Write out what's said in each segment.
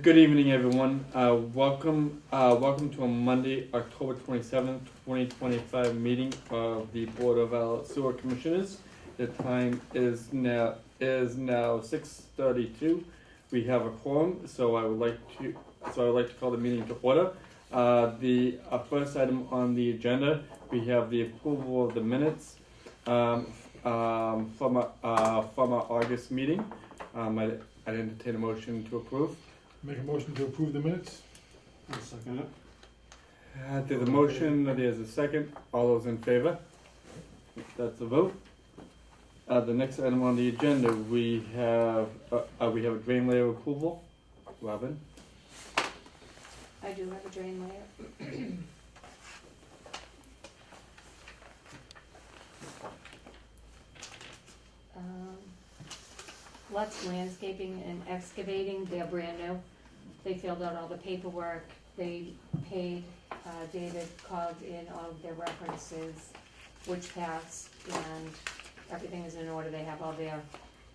Good evening, everyone. Welcome to a Monday, October 27th, 2025 meeting of the Board of Sewer Commissioners. The time is now 6:32. We have a quorum, so I would like to call the meeting to order. The first item on the agenda, we have the approval of the minutes from our August meeting. I'd entertain a motion to approve. Make a motion to approve the minutes. I'll second it. There's a motion, there's a second. All those in favor? That's a vote. The next item on the agenda, we have a drain layer approval. Robin? I do have a drain layer. Lutz Landscaping and Excavating, they're brand new. They filled out all the paperwork, they paid, David called in all of their references, which passed, and everything is in order. They have all their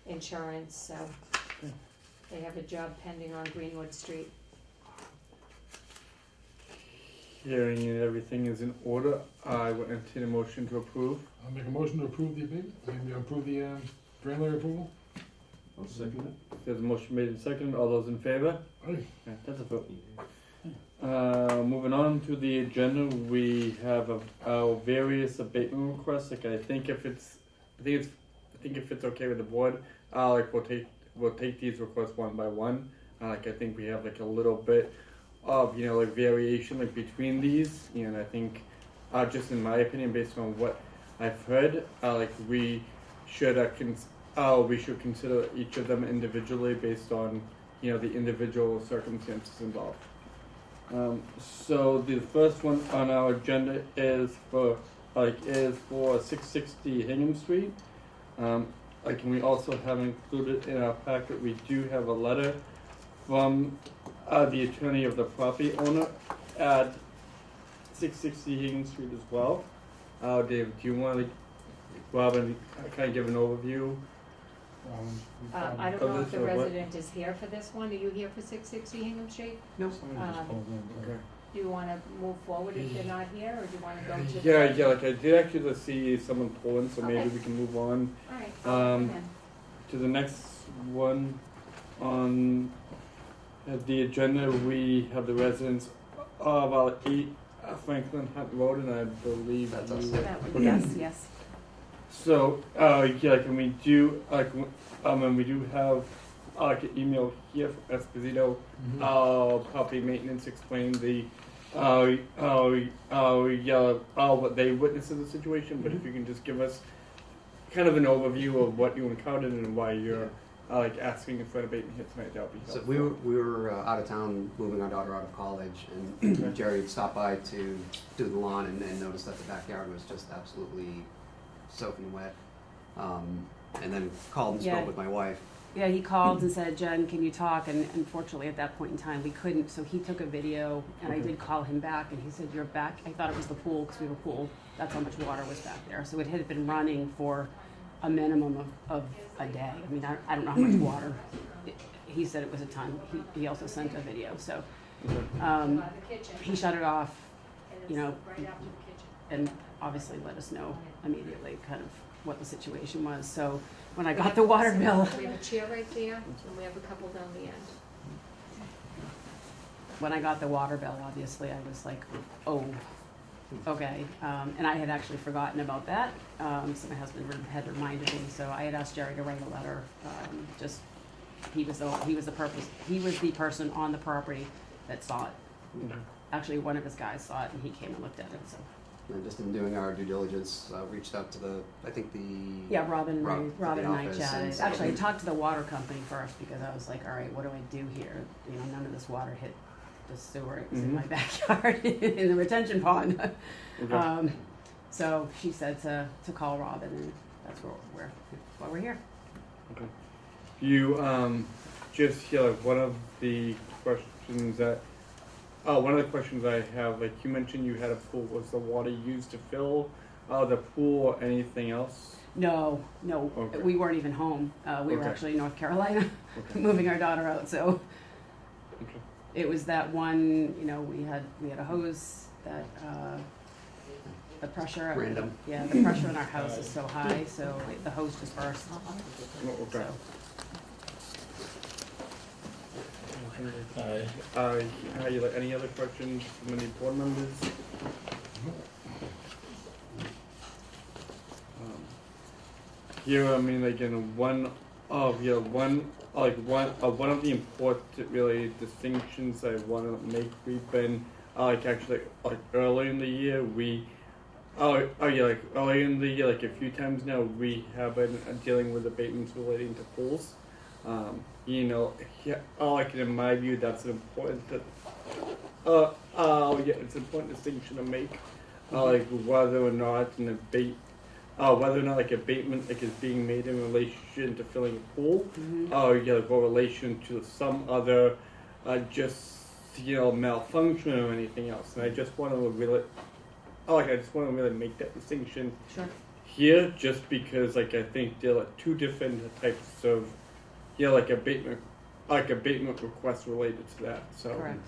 insurance, so they have a job pending on Greenwood Street. Hearing that everything is in order, I will entertain a motion to approve. I'll make a motion to approve the abatement, approve the drain layer approval. I'll second it. There's a motion made and seconded. All those in favor? Aye. Yeah, that's a vote. Moving on to the agenda, we have our various abatement requests. Like I think if it's okay with the board, we'll take these requests one by one. I think we have like a little bit of variation between these, and I think just in my opinion, based on what I've heard, we should consider each of them individually based on the individual circumstances involved. So the first one on our agenda is for 660 Hingham Street. And we also have included in our packet, we do have a letter from the attorney of the property owner at 660 Hingham Street as well. Dave, do you want to, Robin, kind of give an overview? I don't know if the resident is here for this one. Are you here for 660 Hingham Street? No. Somebody just called in. Okay. Do you wanna move forward if they're not here, or do you wanna go to? Yeah, I did actually see someone pull in, so maybe Okay. we can move on Alright, I'll come in. to the next one on the agenda. We have the residents of our 8 Franklin Hunt Road, and I believe That's you- us. That one, yes, yes. So, can we do, and we do have, an email here from Esposito, property maintenance explaining what they witnessed in the situation, but if you can just give us kind of an overview of what you encountered and why you're, asking for an abatement here tonight, that would be So helpful. we were out of town, moving our daughter out of college, and Jerry had stopped by to do the lawn and noticed that the backyard was just absolutely soaking wet. And then called and Yeah. spoke with my wife. Yeah, he called and said, Jen, can you talk? And unfortunately, at that point in time, we couldn't. So he took a video, and I did call him back, and he said, you're back. I thought it was the pool, because we were pooled. That's how much water was back there. So it had been running for a minimum of a day. I mean, I don't know how much water. He said it was a ton. He also sent a video. So he shut it off, and obviously let us know immediately kind of what the situation was. So when I got the water bill, We have a chair right there, and we have a couple down the end. when I got the water bill, obviously I was like, oh, okay. And I had actually forgotten about that. So my husband had reminded me. So I had asked Jerry to write a letter. He was the person on the property that saw it. Actually, one of his guys saw it, and he came and looked at it. So And just in doing our due diligence, reached out to yeah, Robin and I office chatted. and Actually, I talked to the water company first, because I was like, all right, what do I do here? None of this water hit the sewer. It was in my backyard in the retention pond. Okay. So she said to call Robin, and that's why we're here. Okay. You just hear one of the questions I have, you mentioned you had a pool. Was the water used to fill the pool or anything else? No, Okay. we weren't even home. We were Okay. actually in North Carolina Okay. moving our daughter out. So Okay. It was that one, you know, we had a hose that, the pressure. Random. Yeah, the pressure in our house is so high, so the hose just burst. Oh, okay. So, You like any other questions from any board members? Here, I mean, like in one of the important really distinctions I want to make. We've been actually early in the year early in the year, like a few times now, we have been dealing with abatements relating to pools. You know, in my view, that's an important. It's an important distinction to make. Like whether or not abatement is being made in relation to filling a pool, or relation to some other, malfunction or anything else. And I just want to really make that distinction sure. here, just because I think there are two different types of abatement requests related to that. So Correct.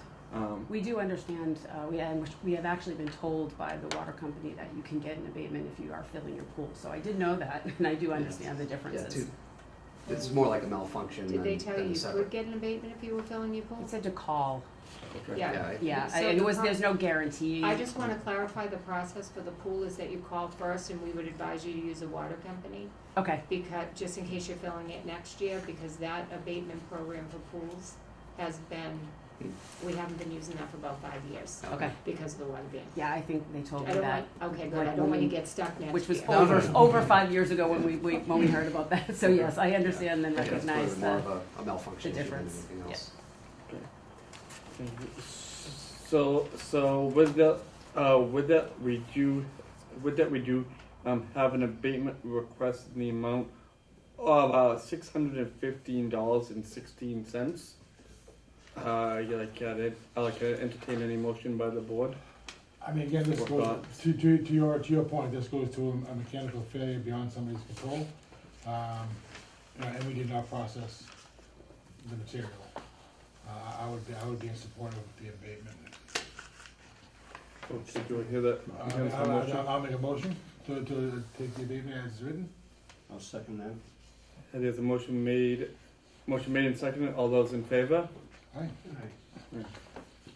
We do understand, we have actually been told by the water company that you can get an abatement if you are filling your pool. So I did know that, and I do understand the differences. It's more like a malfunction Did than they tell than you a you separate. could get an abatement if you were filling your pool? It said to call. okay. Yeah. Yeah, So and the there's no guarantee. I just wanna clarify the process for the pool is that you call first and we would advise you to use a water company. Okay, Because, just in case you're filling it next year, because that abatement program for pools has been, we haven't been using that for about 5 years okay. because of the water ban. Yeah, I think they told I me don't that. want, okay, good, Like I don't want you when- to get stuck next year. Which was No. over 5 years ago when we heard about that. So yes, I understand and Yeah, it's recognize probably more that. of a malfunction the issue than difference. anything else. So with that we do have an abatement request in the amount of $615.16. I'd like to entertain any motion by the board. I mean, again, this What goes, thoughts? to your point, this goes to a mechanical failure beyond somebody's control. And we did not process the material. I would be in support of the abatement. Okay, do I hear that? Hear some motion? I'll make a motion to take the abatement as written. I'll second that. There's a motion made and seconded. All those in favor? Aye.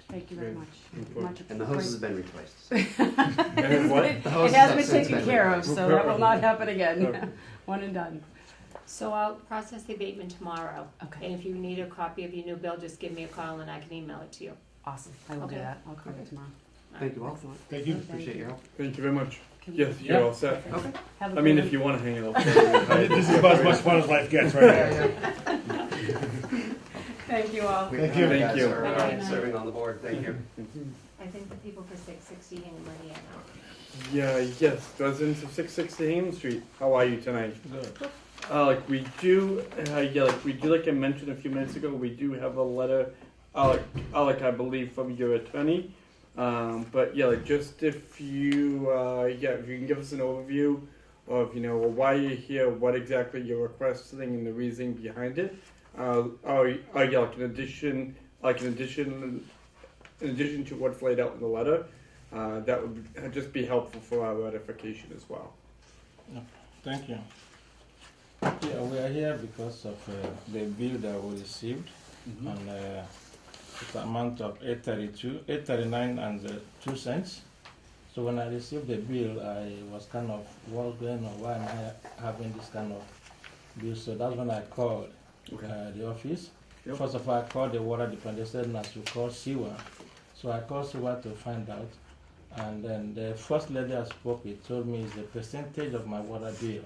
Thank you very Great. much. Report. Much And the hoses have been replaced. And what? It The hoses has have been since taken been care of, replaced. so that will not happen Okay. again. One and done. So I'll process the abatement tomorrow, Okay, and if you need a copy of your new bill, just give me a call and I can email it to you. awesome. I will do Okay. that. I'll come in tomorrow. Thank you all. Excellent. Thank you. Appreciate your help. Thank you very much. Can we- Yes, you're all set. Okay. Have a I mean, good if you want to hang it up. This is about as much fun as life gets right here. Thank you all. We Thank know you. guys Thank you. are, Thank you. serving on the board, thank you. I think the people for 660 hang money out. Yes, residents of 660 Hammond Street, how are you tonight? Good. Like I mentioned a few minutes ago, we do have a letter, I believe from your attorney. But just if you, if you can give us an overview of, why you're here, what exactly you're requesting and the reasoning behind it. In addition to what's laid out in the letter, that would just be helpful for our ratification as well. Thank you. Yeah, we are here because of the bill that we received on the amount of $839 and 2 cents. So when I received the bill, I was kind of wondering why am I having this kind of bill. So that's when I called the office. Yep. First of all, I called the water department. They said I should call sewer. So I called sewer to find out. And then the first lady I spoke with told me it's the percentage of my water bill.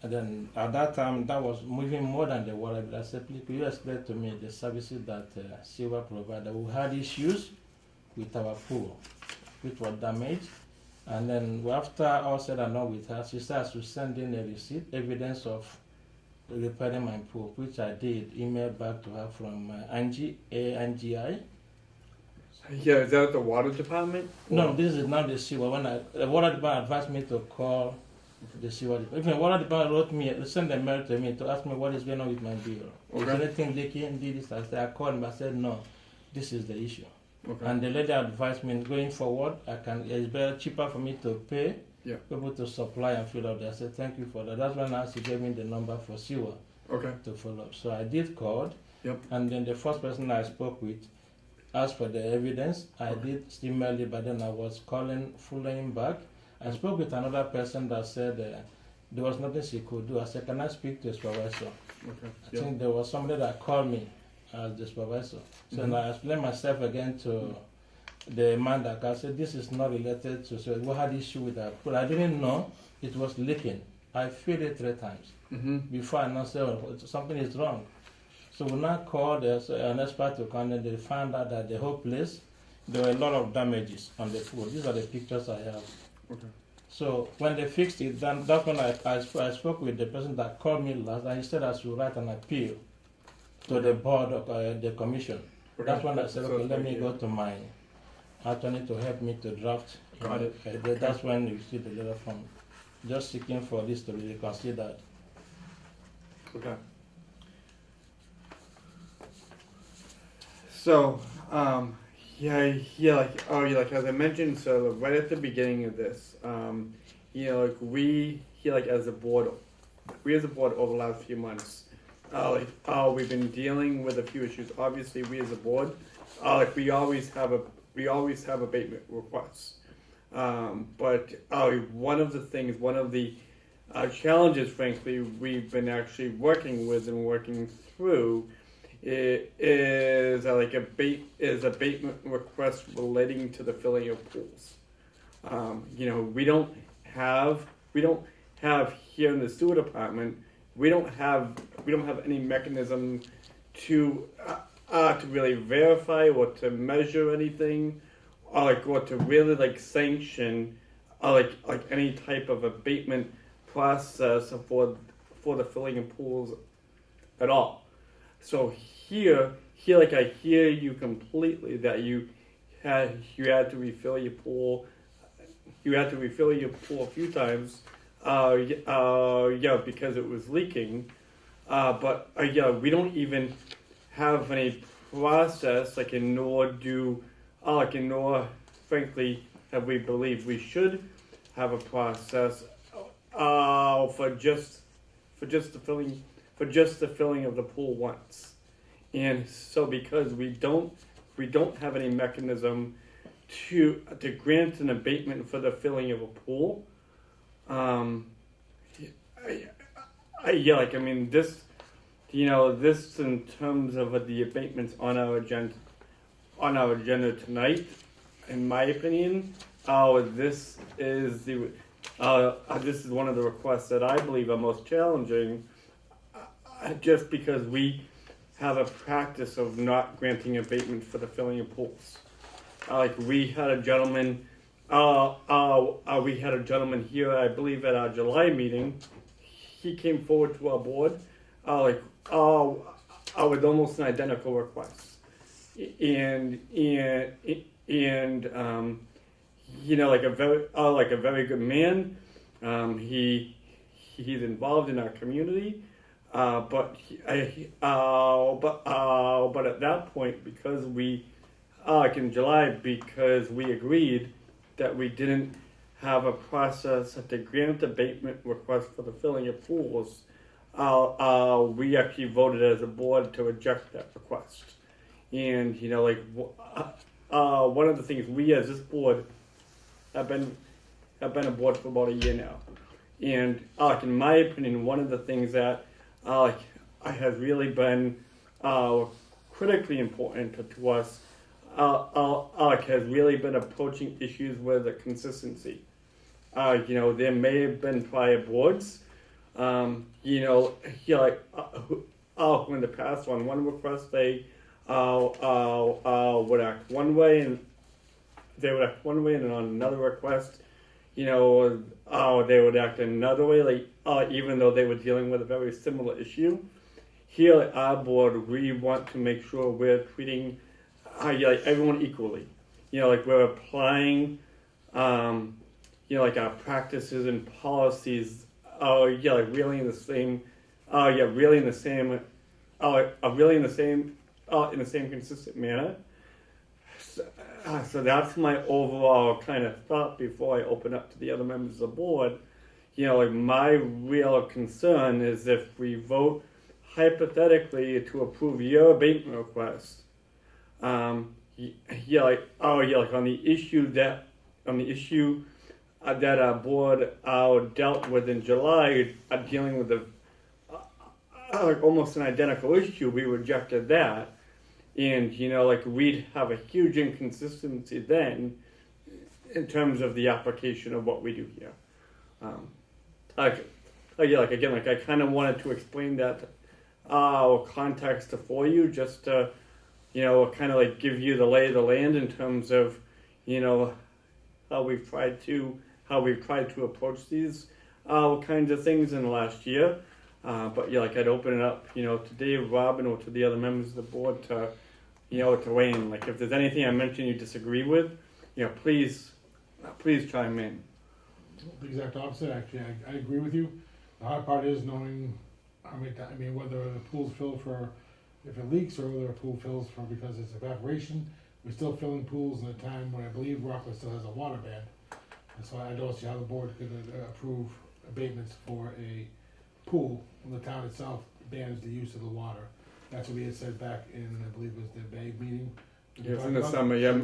And then at that time, that was moving more than the water bill. I said, please, could you explain to me the services that sewer provided? We had issues with our pool, which was damaged. And then after all said and done with her, she said I should send in a receipt, evidence of repairing my pool, which I did, email back to her from Angie, ANGI. Yeah, is that at the water department? No, this is not the sewer. When the water department advised me to call the sewer department. Even water department wrote me, sent a mail to me to ask me what is going on with my bill. Is Okay. anything leaking? Did this? I called him. I said no, this is the issue. Okay. And the lady advised me going forward, it's better cheaper for me to pay, Yeah. people to supply and fill up. I said thank you for that. That's when she gave me the number for sewer Okay. to follow up. So I did call, Yep. and then the first person I spoke with asked for the evidence. I Okay. did email it, but then I was following back. I spoke with another person that said there was nothing she could do. I said, can I speak to the supervisor? Okay. I Yeah. think there was somebody that called me as the supervisor. So Mhm. I explained myself again to the man that I said, this is not related to, so we had issue with that. But I didn't know it was leaking. I filled it 3 times Mm-hmm. before I said, oh, something is wrong. So we now called an expert to come and they found out that the whole place, there were a lot of damages on the pool. These are the pictures I have. Okay. So when they fixed it, then that's when I spoke with the person that called me last, and he said I should write an appeal to the board of the commission. Okay. That's when I said, So okay, it's let right me here. go to my attorney to help me to draft. Got it. That's when you see the letter from, just seeking for this to be reconsidered. Okay. So, like as I mentioned, so right at the beginning of this, as a board over the last few months, we've been dealing with a few issues. Obviously, we as a board, we always have abatement requests. But one of the challenges, frankly, we've been actually working through is abatement requests relating to the filling of pools. We don't have here in the sewer department. We don't have any mechanism to really verify or to measure anything, or to really sanction any type of abatement process for the filling of pools at all. So here, I hear you completely that you had to refill your pool. You had to refill your pool a few times, because it was leaking. But we don't even have any process, nor frankly, have we believe we should have a process for just the filling of the pool once. And so because we don't have any mechanism to grant an abatement for the filling of a pool, this in terms of the abatements on our agenda tonight, in my opinion, this is one of the requests that I believe are most challenging, just because we have a practice of not granting abatement for the filling of pools. We had a gentleman here, I believe, at our July meeting. He came forward to our board, with almost an identical request, and a very good man. He's involved in our community, but at that point, because we in July, because we agreed that we didn't have a process to grant abatement requests for the filling of pools, we actually voted as a board to reject that request. And one of the things we as this board have been a board for about a year now, and in my opinion, one of the things that has really been critically important to us has really been approaching issues with a consistency. There may have been prior boards, in the past on one request they would act one way, and and on another request, they would act another way, even though they were dealing with a very similar issue. Here at our board, we want to make sure we're treating everyone equally. We're applying, like our practices and policies are, like really in the same, really in the same, are really in the same consistent manner. So that's my overall kind of thought before I open up to the other members of the board. Like my real concern is if we vote hypothetically to approve your abatement request, like on the issue that our board dealt with in July, dealing with like almost an identical issue, we rejected that. And, like we'd have a huge inconsistency then in terms of the application of what we do here. Like I kind of wanted to explain that context for you, just to, kind of like give you the lay of the land in terms of, how we've tried to approach these kinds of things in the last year. But like I'd open it up, to Dave, Robin, or to the other members of the board to weigh in. Like if there's anything I mentioned you disagree with, please chime in. The exact opposite, actually. I agree with you. The hard part is knowing how many times, whether the pool's filled for, if it leaks, or whether a pool fills for because it's evaporation. We're still filling pools in a time when I believe Rockland still has a water ban. And so I don't see how the board could approve abatements for a pool when the town itself bans the use of the water. That's what we had said back in, I believe it was the May meeting. Yeah, it's in the summer, yeah.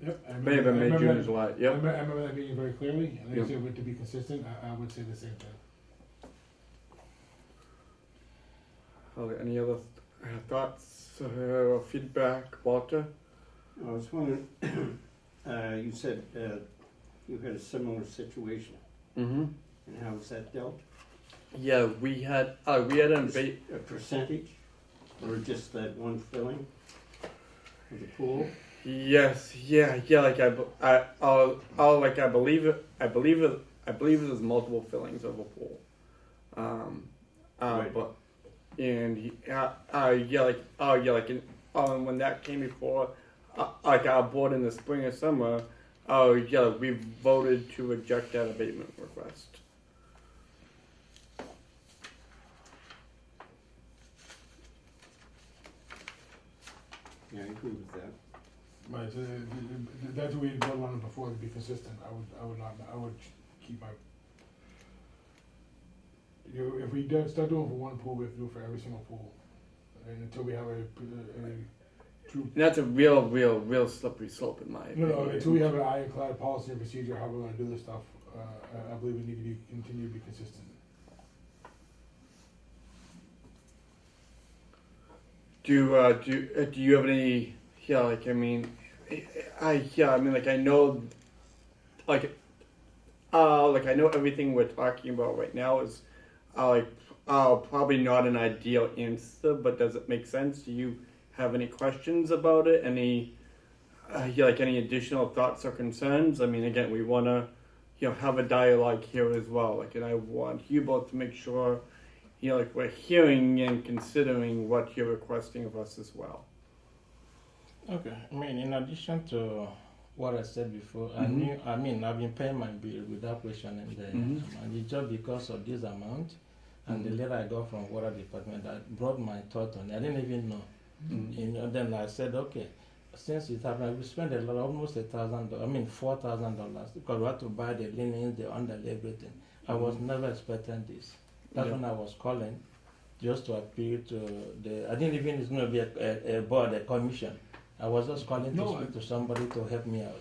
Yep. May, June, July, I yep. remember that meeting very clearly, and I Yep. said to be consistent, I would say the same thing. Any other thoughts or feedback, Walter? I was wondering, you said you had a similar situation, Mm-hmm. and how was that dealt? Yeah, we had an abate. A percentage, or just that one filling of the pool? Yes, yeah. Like I believe there's multiple fillings of a pool. Right. But and when that came before, like our board in the spring or summer, we voted to reject that abatement request. Yeah, I agree with that. Right, so that's what we had voted on before, to be consistent. I would keep my, if we start doing for one pool, we have to do it for every single pool. And until we have a true, And that's a real slippery slope in my opinion. no, until we have an ironclad policy and procedure, how we're gonna do this stuff, I believe we need to continue to be consistent. Do you have any? Yeah, like I know, I know everything we're talking about right now is, probably not an ideal answer, but does it make sense? Do you have any questions about it? Any additional thoughts or concerns? Again, we want to, have a dialogue here as well. And I want you both to make sure, we're hearing and considering what you're requesting of us as well. Okay, in addition to what I said before, Mhm. I've been paying my bill without questioning the Mhm. amount. It's just because of this amount and the letter I got from water department that brought my thought on it. I didn't even know. Then I said, okay, since it happened, we spent a lot, almost $4,000, because we had to buy the linens, the underlay, everything. I was never expecting this. That's Yeah. when I was calling, just to appeal to I didn't even know it's going to be a board, a commission. I was just calling to speak to somebody to help me out,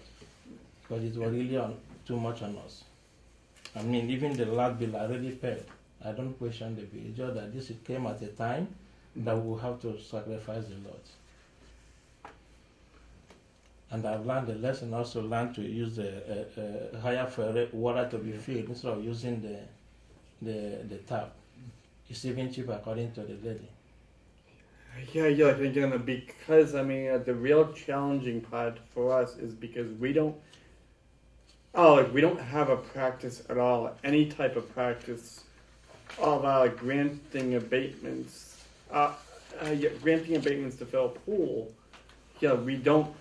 because it was really too much on us. Even the last bill I already paid. I don't question the bill. It's just that this came at a time that we will have to sacrifice a lot. And I've learned the lesson, also learned to use the higher for water to be filled instead of using the tap. It's even cheaper according to the lady. Yeah, again, because the real challenging part for us is because we don't have a practice at all, any type of practice of granting abatements to fill a pool. Yeah, we don't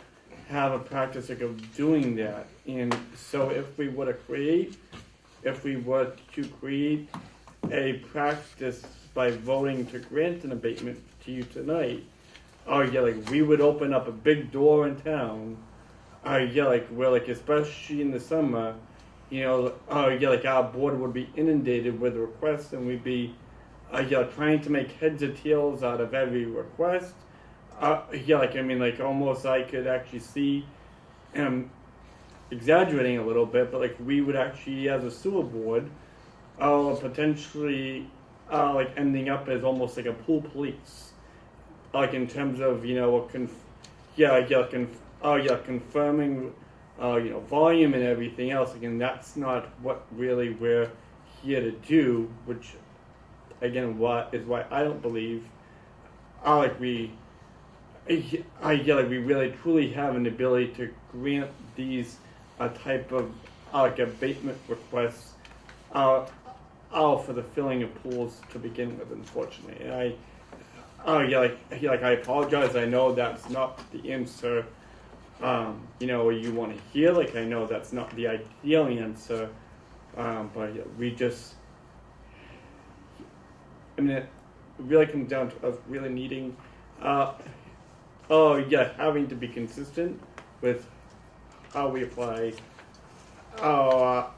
have a practice like of doing that. And so if we were to create a practice by voting to grant an abatement to you tonight, oh yeah, like we would open up a big door in town. Oh yeah, like we're like, especially in the summer, you know, oh yeah, like our board would be inundated with requests, and we'd be, yeah, trying to make heads or tails out of every request. Yeah, like I mean, like almost I could actually see, exaggerating a little bit, but like we would actually, as a sewer board, potentially, like ending up as almost like a pool police, like in terms of, you know, confirming, you know, volume and everything else. Again, that's not what really we're here to do, which, again, what is why I don't believe, like we really truly have an ability to grant these type of like abatement requests for the filling of pools to begin with. Unfortunately, and I apologize. I know that's not the answer. You know, you want to hear. Like I know that's not the ideal answer, but yeah, we just. I mean, it really comes down to us really needing, having to be consistent with how we apply our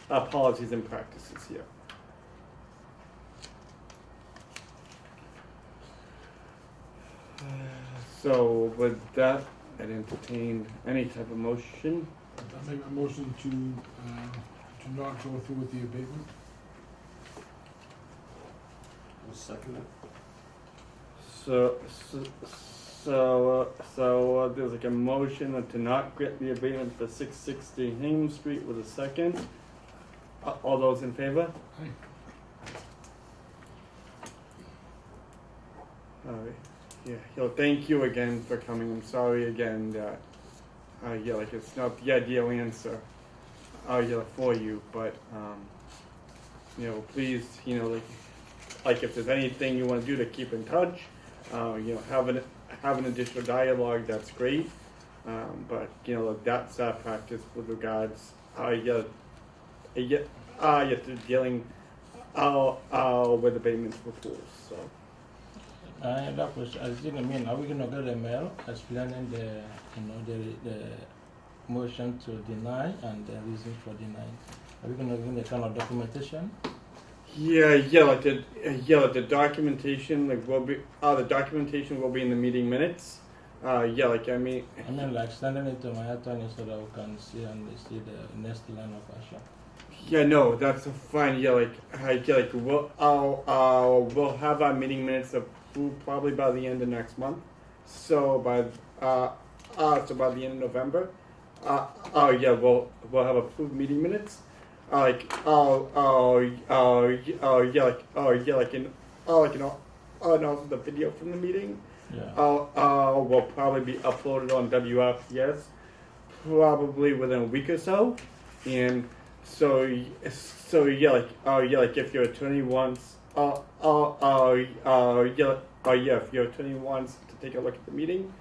policies and practices here. So with that, I'd entertain any type of motion. I make a motion to not go through with the abatement. I'll second it. So there's like a motion to not grant the abatement for 660 Haines Street with a second. All those in favor? Aye. All right. Yeah. Thank you again for coming. I'm sorry again that like it's not the ideal answer for you, but you know, please, you know, like if there's anything you want to do to keep in touch, you know, have an additional dialogue, that's great. But you know, that's our practice with regards to dealing with abatements for pools. So. That was, I didn't mean, are we gonna get a mail explaining the motion to deny and the reason for denying? Are we gonna give the kind of documentation? The documentation the documentation will be in the meeting minutes. Like like sending it to my attorney so that we can see and see the next line of action. Yeah, no, that's fine. We'll have our meeting minutes approved probably by the end of next month. So by the end of November. We'll have approved meeting minutes. And also the video from the meeting. Yeah. Will probably be uploaded on WRPS probably within a week or so, and so if your attorney wants if your attorney wants to take a look at the meeting,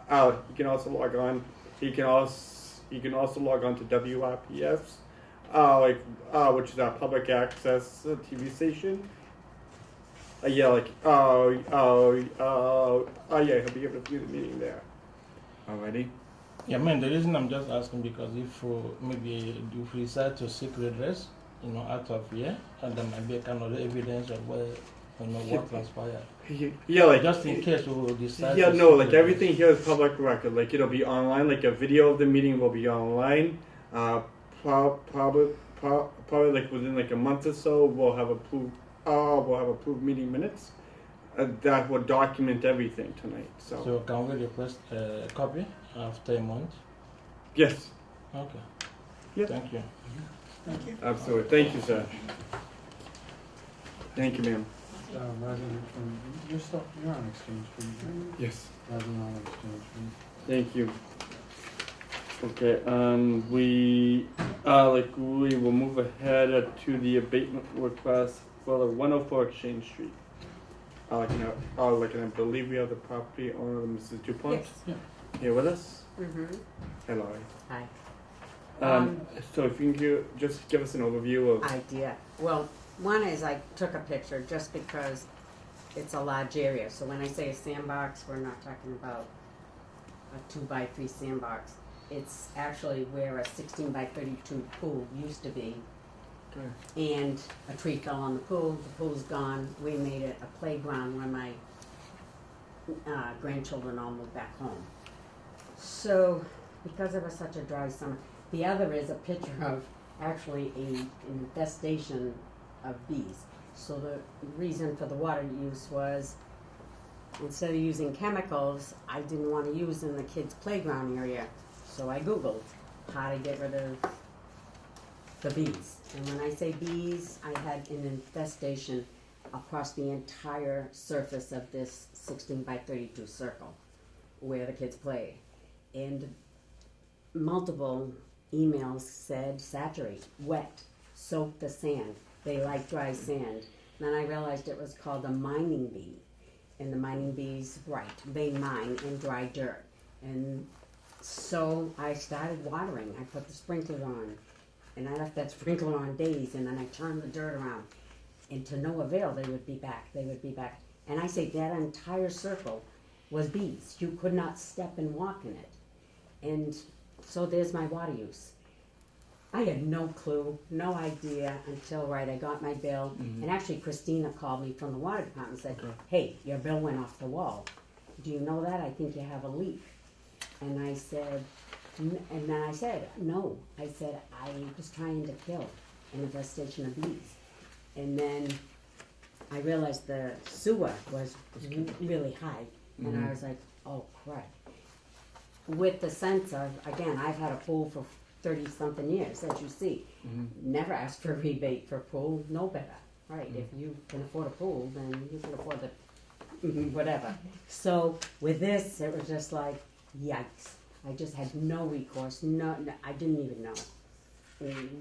you can also log on. You can also log on to WRPS, which is our public access TV station. He'll be able to view the meeting there. Alrighty. Yeah, man, the reason I'm just asking because if maybe if we decide to seek redress, you know, out of here, and there might be a kind of evidence of where, you know, what transpired. Just in case we will decide. Yeah, no, like everything here is public record. Like it'll be online. Like a video of the meeting will be online. Probably like within like a month or so, we'll have approved meeting minutes that will document everything tonight. So can we request a copy after a month? Yes. Okay. Yep. Thank you. Thank you. Absolutely. Thank you, sir. Thank you, ma'am. You're on Exchange Street, right? Yes. Resident on Exchange Street. Thank you. Okay, we will move ahead to the abatement request for the 104 Exchange Street. I believe we have the property owner, Mrs. DuPont. Yes. here with us. Mm-hmm. Hi, Laurie. Hi. So if you can just give us an overview of. Idea. Well, one is I took a picture just because it's a large area. So when I say a sandbox, we're not talking about a 2x3 sandbox. It's actually where a 16x32 pool used to be. Okay. And a tree fell on the pool. The pool's gone. We made it a playground where my grandchildren all moved back home. So, because it was such a dry summer, the other is a picture of actually an infestation of bees. So the reason for the water use was, instead of using chemicals, I didn't want to use in the kids' playground area. So I Googled how to get rid of the bees. And when I say bees, I had an infestation across the entire surface of this 16x32 circle where the kids play. And multiple emails said saturate, wet, soak the sand. They like dry sand. Then I realized it was called a mining bee. And the mining bees, right, they mine in dry dirt. And so I started watering. I put the sprinkler on. And I left that sprinkler on days, and then I turned the dirt around. And to no avail, they would be back. And I say that entire circle was bees. You could not step and walk in it. And so there's my water use. I had no clue, no idea until I got my bill. Mm-hmm. And actually Christina called me from the water department and said, Okay. hey, your bill went off the wall. Do you know that? I think you have a leak. And I said, and then I said, no. I said, I was trying to kill an infestation of bees. And then I realized the sewer was really high. And Mhm. I was like, oh crap. With the sense of, again, I've had a pool for 30-something years, as you see. Mhm. Never asked for a rebate for a pool, no better. Right, if you can afford a pool, then you can afford the whatever. So with this, it was just like, yikes. I just had no recourse, no, I didn't even know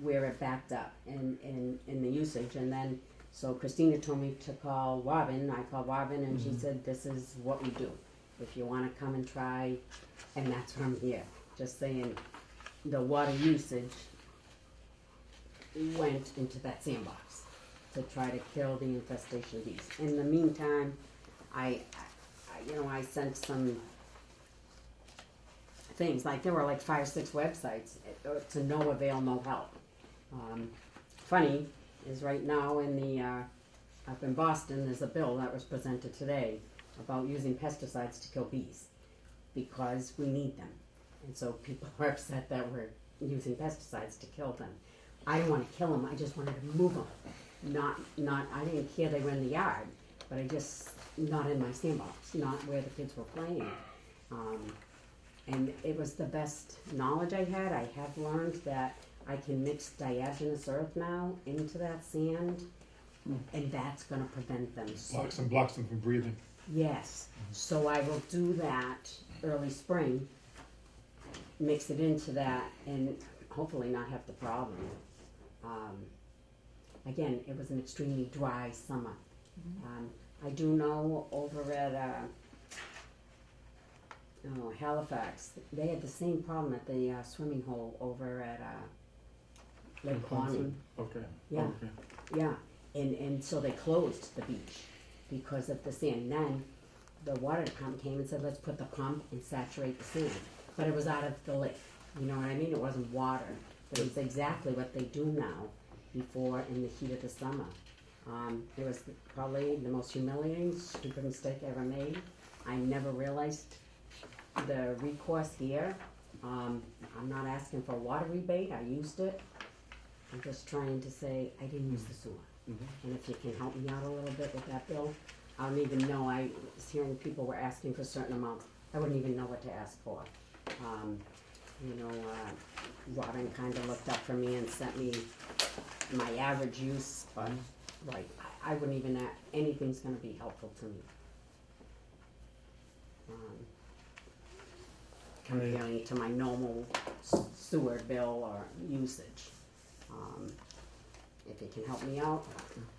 where it backed up in the usage. And then, so Christina told me to call Robin. I called Robin and she said, this is what we do. If you wanna come and try, and that's why I'm here. Just saying, the water usage went into that sandbox to try to kill the infestation of bees. In the meantime, I sent some things, like there were like 5 or 6 websites to no avail, no help. Funny is right now in the up in Boston, there's a bill that was presented today about using pesticides to kill bees because we need them. And so people are upset that we're using pesticides to kill them. I didn't want to kill them, I just wanted to move them. Not, I didn't care they were in the yard, but I just, not in my sandbox, not where the kids were playing. And it was the best knowledge I had. I have learned that I can mix diagenous earth now into that sand, and that's gonna prevent them. Blocks them from breathing. Yes, so I will do that early spring, mix it into that, and hopefully not have the problem. Again, it was an extremely dry summer. I do know over at Halifax, they had the same problem at the swimming hole over at Lake Quaney. Okay. Yeah. Okay. Yeah, and so they closed the beach because of the sand. Then the water department came and said, let's put the pump and saturate the sand. But it was out of the lake, you know what I mean? It wasn't water, but it was exactly what they do now before in the heat of the summer. It was probably the most humiliating, stupid mistake I ever made. I never realized the recourse here. I'm not asking for a water rebate, I used it. I'm just trying to say I didn't use the sewer. And if you can help me out a little bit with that bill, I don't even know, I was hearing people were asking for certain amounts. I wouldn't even know what to ask for. Robin kind of looked up for me and sent me my average use, but right, I wouldn't even, anything's gonna be helpful to me. Comparing to my normal sewer bill or usage. If it can help me out,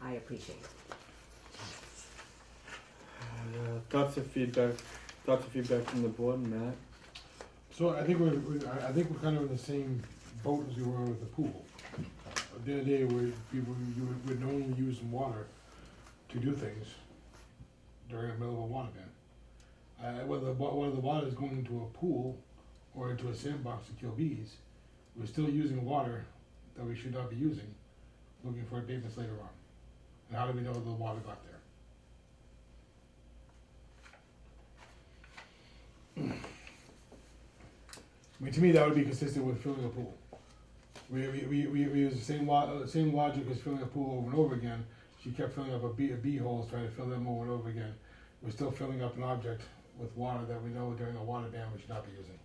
I appreciate it. Thoughts of feedback from the board, Matt? So I think I think we're kind of in the same boat as we were with the pool. The other day, you would normally use water to do things during the middle of a water ban. Whether the water is going into a pool or into a sandbox to kill bees, we're still using water that we should not be using, looking for abatements later on. And how do we know the water got there? I mean, to me, that would be consistent with filling a pool. We use the same logic as filling a pool over and over again. She kept filling up a bee holes, trying to fill them over and over again. We're still filling up an object with water that we know during a water ban we should not be using.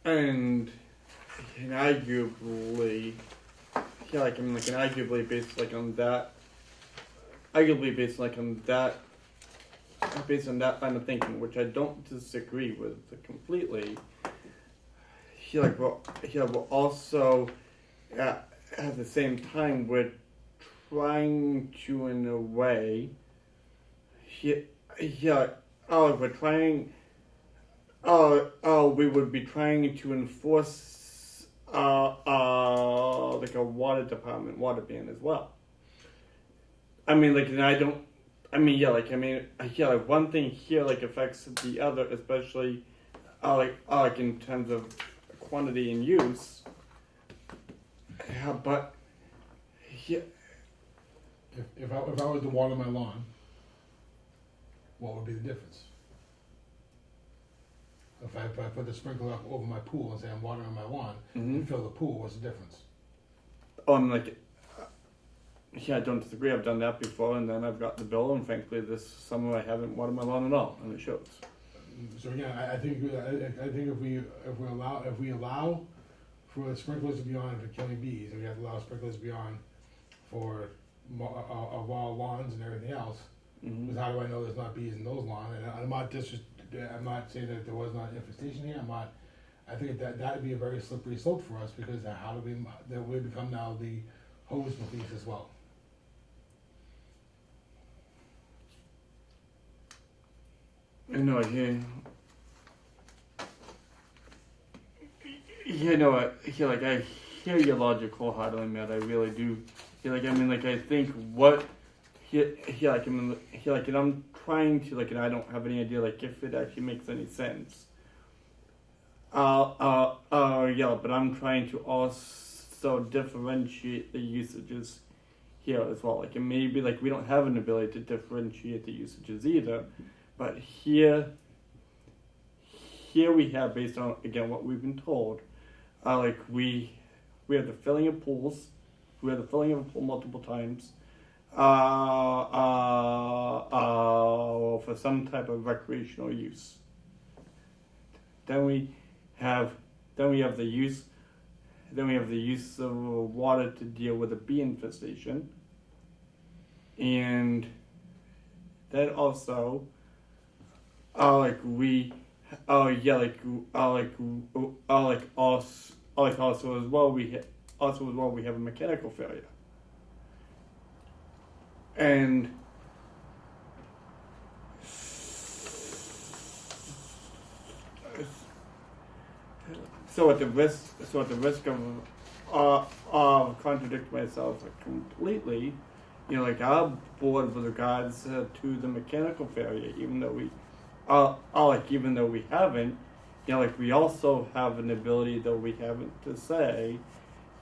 And arguably, yeah, like I mean, like, and arguably based like on that, based on that line of thinking, which I don't disagree with completely. But also at the same time, we're trying to, in a way, we would be trying to enforce like a water department water ban as well. I mean, like, and I don't. I mean, like one thing here like affects the other, especially like in terms of quantity and use. Yeah, but yeah. If I was to water my lawn, what would be the difference? If I put the sprinkler up over my pool and say I'm watering my lawn and fill the pool, what's the difference? I'm like, yeah, I don't disagree. I've done that before, and then I've got the bill, and frankly, this summer I haven't watered my lawn at all, and it shows. So again, I think if we allow for sprinklers to be on for killing bees, and we have to allow sprinklers to be on for of all lawns and everything else, because how do I know there's not bees in those lawns? And I'm not saying that there was not infestation here. I think that would be a very slippery slope for us, because how do we become now the hose police as well? I know. I hear your logic wholeheartedly, Matt. I really do. I think what and I'm trying to and I don't have any idea if it actually makes any sense. But I'm trying to also differentiate the usages here as well. And maybe we don't have an ability to differentiate the usages either. But here we have, based on again what we've been told, we have the filling of pools, we have the filling of a pool multiple times, for some type of recreational use. Then we have the use of water to deal with a bee infestation, and then also. Also as well we have a mechanical failure. And so at the risk of contradicting myself completely, our board with regards to the mechanical failure, even though we haven't, we also have an ability, though we haven't, to say,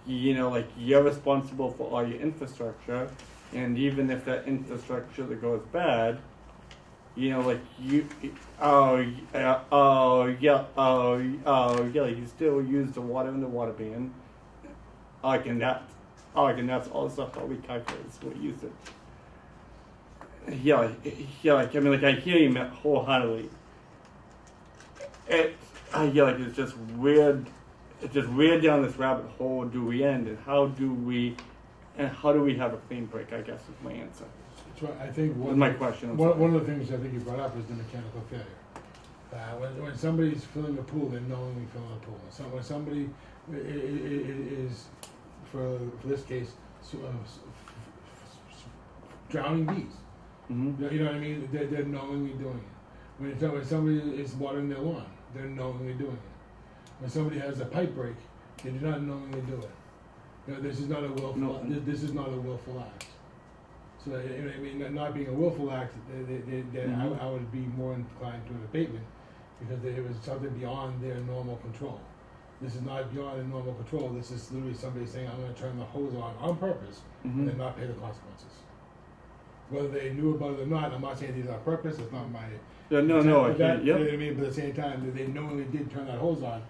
you're responsible for all your infrastrucinfrastructure, and even if that infrastructure that goes bad, you still use the water in the water ban, and that's also how we calculate sewer usage. I hear you, Matt, wholeheartedly. It's just weird. It's just weird down this rabbit hole. Do we end, and how do we have a clean break? I guess is my answer. So I think my question. One of the things I think you brought up is the mechanical failure. When somebody's filling a pool, they're knowingly filling a pool. So when somebody is, for this case, drowning bees, Mm-hmm. You know what I mean? They're knowingly doing it. When somebody is watering their lawn, they're knowingly doing it. When somebody has a pipe break, they do not knowingly do it. You know, this is not a willful. No. This is not a willful act. So you know, I mean, not being a willful act, I would be more inclined to an abatement because it was something beyond their normal control. This is not beyond their normal control. This is literally somebody saying, "I'm going to turn the hose on purpose and then not pay the consequences." Whether they knew about it or not, I'm not saying they did it on purpose. It's not my Yeah, no, intent I with that, can't. you know Yep. what I mean? But at the same time, they knowingly did turn that hose on.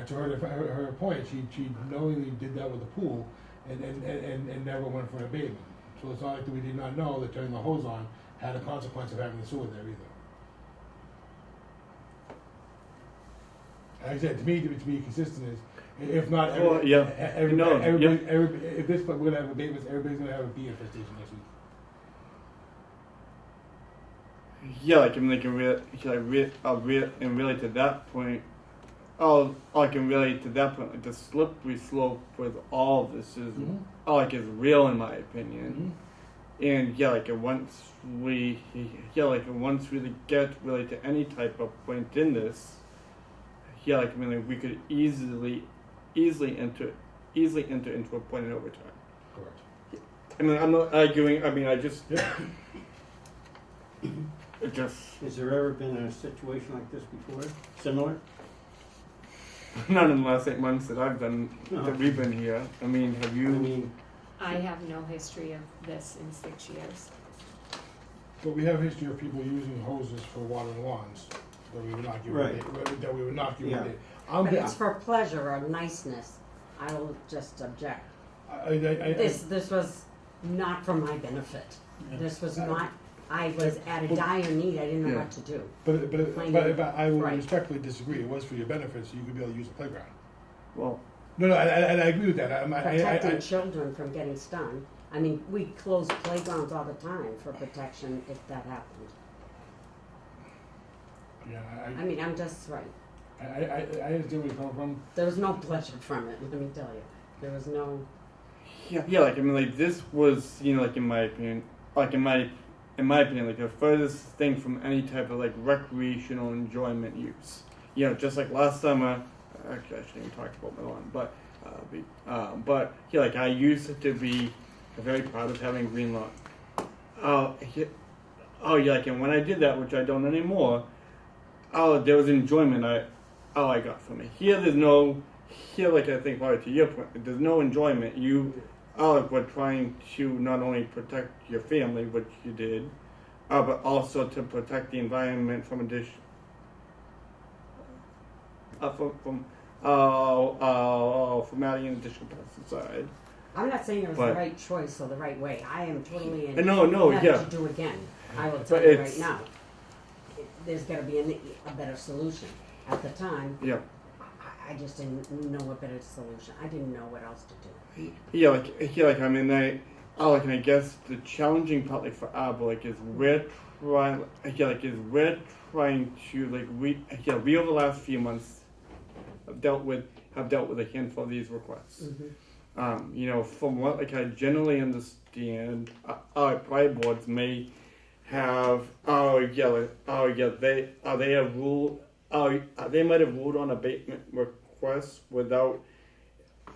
To her point, she knowingly did that with the pool and never went for an abatement. So it's not like that we did not know that turning the hose on had a consequence of having the sewer there either. Like I said, to me, to be consistent is, if not, Well, yeah. if this point we're gonna have abatements, everybody's gonna have a bee infestation next week. Yeah, like I'm like, and really to that point, I can relate to that point. Like the slippery slope with all of this is, like is real in my opinion. And yeah, like once we get really to any type of point in this, yeah, like I mean, like we could easily enter into a point in overtime. Correct. I mean, I'm not arguing. I mean, I just, Yeah. it just. Has there ever been a situation like this before? Similar? Not in the last 8 months that I've done, No. that we've been here. I mean, have you? I mean, I have no history of this in 6 years. But we have history of people using hoses for watering lawns that we would not give Right. that we would not give Yeah. But it's for pleasure or niceness. I will just object. This was not for my benefit. This was not, I was at a dire need, I didn't know Yeah. what to do. But I will Right. respectfully disagree. It was for your benefit, so you could be able to use the playground. Well, No, and I agree with that. Protecting children from getting stung. I mean, we close playgrounds all the time for protection if that happened. Yeah, I mean, I'm just right. I understand where you're coming from. There was no pleasure from it, let me tell you. There was no, yeah, like I mean, like this was, like in my opinion, like in my opinion, like the furthest thing from any type of like recreational enjoyment use. Just like last summer. Actually, I shouldn't even talk about my lawn, but yeah, like I used to be very proud of having green lawn. Like and when I did that, which I don't anymore, there was enjoyment I got from it. Here, like I think, Laura, to your point, there's no enjoyment. You were trying to not only protect your family, which you did, but also to protect the environment from addition. From adding an additional pesticide. I'm not saying it was But- the right choice or the right way. I am totally in. No, Have yeah. to do again. I will But tell you right it's- now. There's gotta be a better solution. At the time, Yeah. I just didn't know a better solution. I didn't know what else to do. Yeah, like I mean, and I guess the challenging part, like for Abba, like is we're trying to like we over the last few months have dealt with a handful of these requests. From what like I generally understand, our prior boards may have they might have ruled on abatement requests without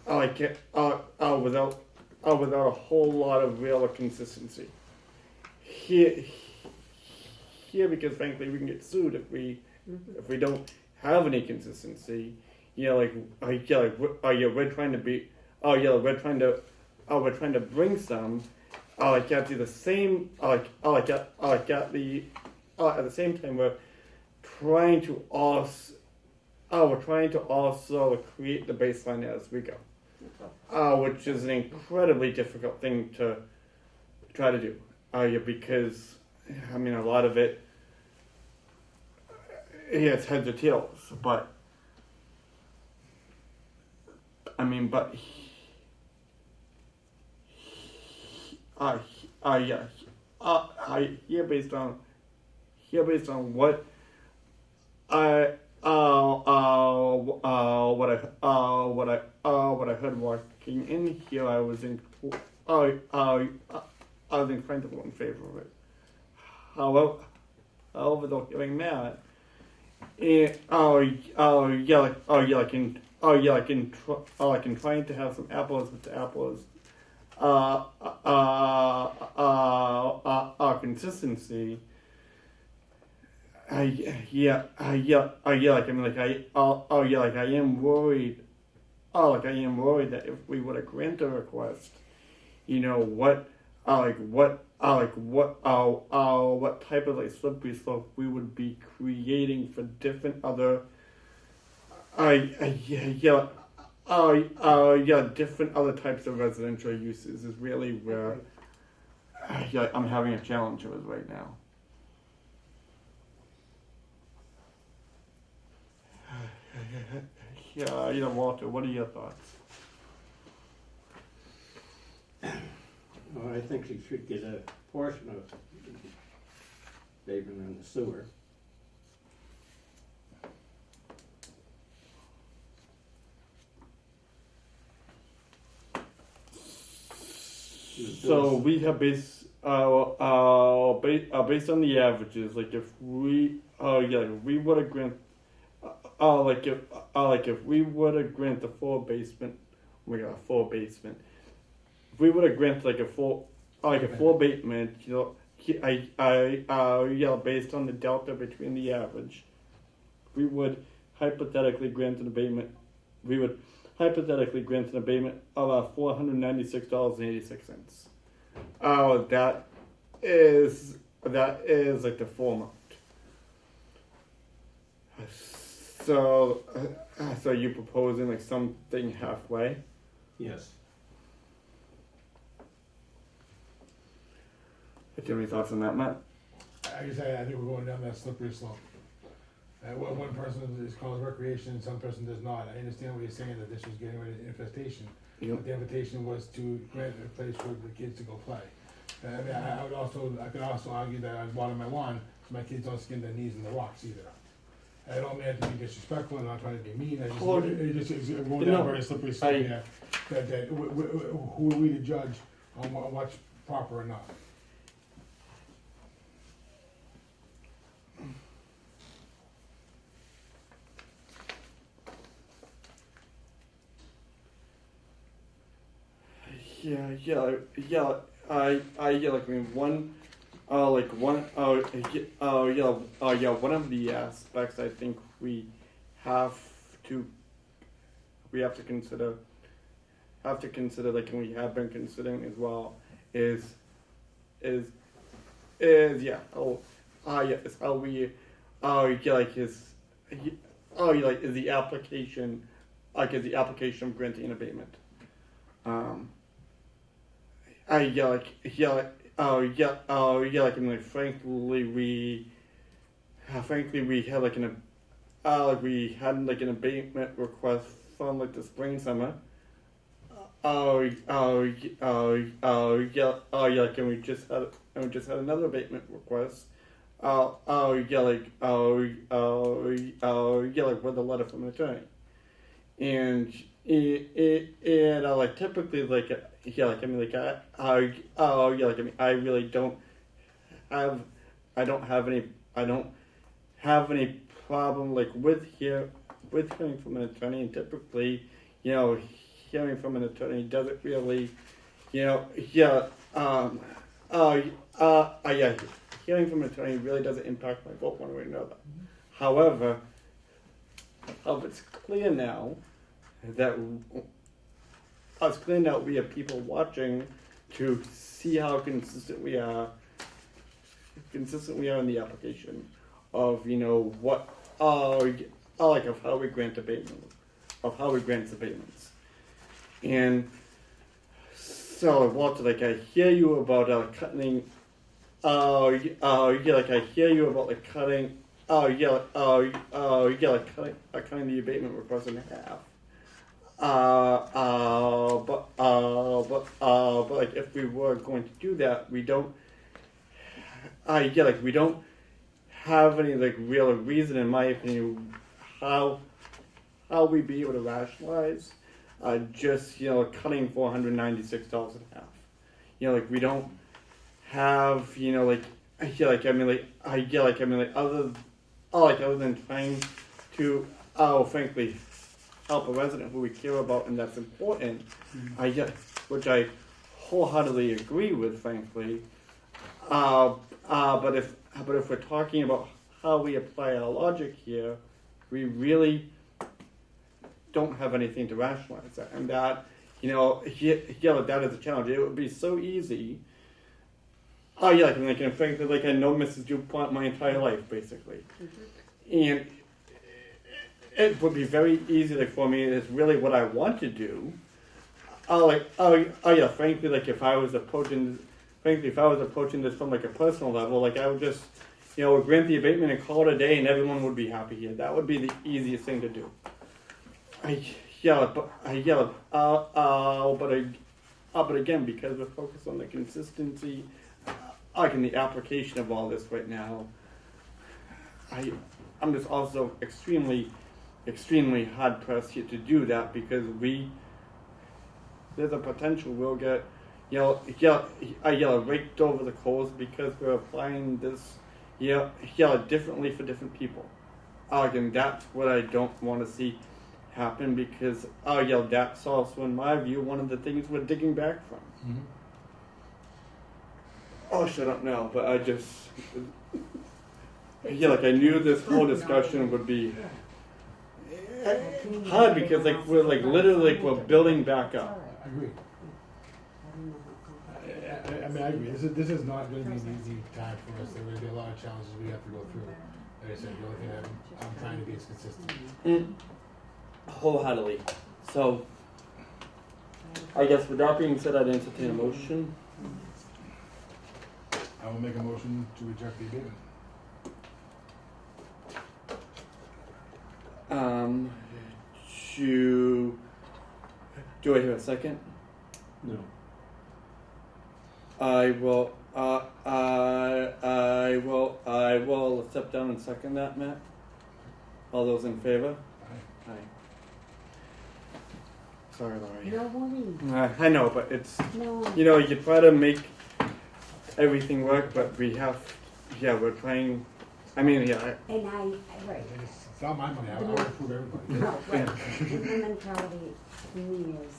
without a whole lot of real consistency. Here, because frankly, we can get sued if we don't have any consistency. We're trying to bring some. At the same time, we're trying to also create the baseline as we go, which is an incredibly difficult thing to try to do. Because I mean, a lot of it, it's heads or tails, but I mean, based on what I heard walking in here, I was incredibly in favor of it. however, though hearing that, like in trying to have some apples with apples, consistency. I am worried. I am worried that if we were to grant a request, what type of slippery slope we would be creating for different other, different other types of residential uses is really where I'm having a challenge with right now. Walter, what are your thoughts? Well, I think you should get a portion of pavement in the sewer. So we have based on the averages. Like if we we would have grant if we would have grant the full basement, we got a full basement. If we would have granted a full basement, based on the delta between the average, we would hypothetically grant an abatement. We would hypothetically grant an abatement of $496.86. That is like the full amount. So you're proposing like something halfway? Yes. Do you have any thoughts on that, Matt? I think we're going down that slippery slope. One person is calls recreation, some person does not. I understand what you're saying, that this was getting rid of the infestation. Yep. But the invitation was to grant a place for the kids to go play. I could also argue that I water my lawn, so my kids don't skin their knees in the rocks either. I don't mean to be disrespectful, I'm not trying to be mean, it's going down a very slippery slope here. Who are we to judge on what's proper or not? One of the aspects I think we have to consider, like, and we have been considering as well, is how we is the application, is the application of granting an abatement. Frankly, we had like an abatement request from like the spring summer. And we just had another abatement request. With a letter from an attorney, and typically I really don't have any problem with hearing from an attorney, and typically hearing from an attorney doesn't really hearing from an attorney really doesn't impact my vote one way or another. However, it's clear now that we have people watching to see how consistent we are in the application of of how we grant abatements, and so Walter, I hear you about cutting. I hear you about cutting. Cutting the abatement request in half. But if we were going to do that, we don't. We don't have any real reason, in my opinion, how we'd be able to rationalize just cutting $496 in half. We don't have other than trying to, frankly, help a resident who we care about and that's important, which I wholeheartedly agree with, frankly. But if we're talking about how we apply our logic here, we really don't have anything to rationalize that, and that, that is a challenge. It would be so easy. And frankly, I know Mrs. DuPont my entire life, basically, and it would be very easy, for me. It's really what I want to do. Frankly, if I was approaching this from a personal level, I would just, grant the abatement and call it a day, and everyone would be happy here. That would be the easiest thing to do. But again, because we're focused on the consistency, in the application of all this right now, I'm just also extremely hard pressed here to do that, because there's a potential we'll get raked over the coals because we're applying this differently for different people. And that's what I don't want to see happen, because that's also, in my view, one of the things we're digging back from. Mhm. Oh, shut up now, but I just I knew this whole discussion would be hard, because we're literally we're building back up. I agree. I don't know how come. I agree. This is not going to be an easy time for us. There are going to be a lot of challenges we have to go through. Like I said, the only thing I'm trying to be is consistent. Wholeheartedly. So, I guess with that being said, I'd entertain a motion. I will make a motion to reject the abatement. Do I hear a second? No. I will step down and second that, Matt. All those in favor? Aye. Aye. Sorry, Laurie. No worries. I know, but it's, No. you try to make everything work, but we're trying, And right. It's not my money. I would approve everybody. No, right. And the mentality for me is,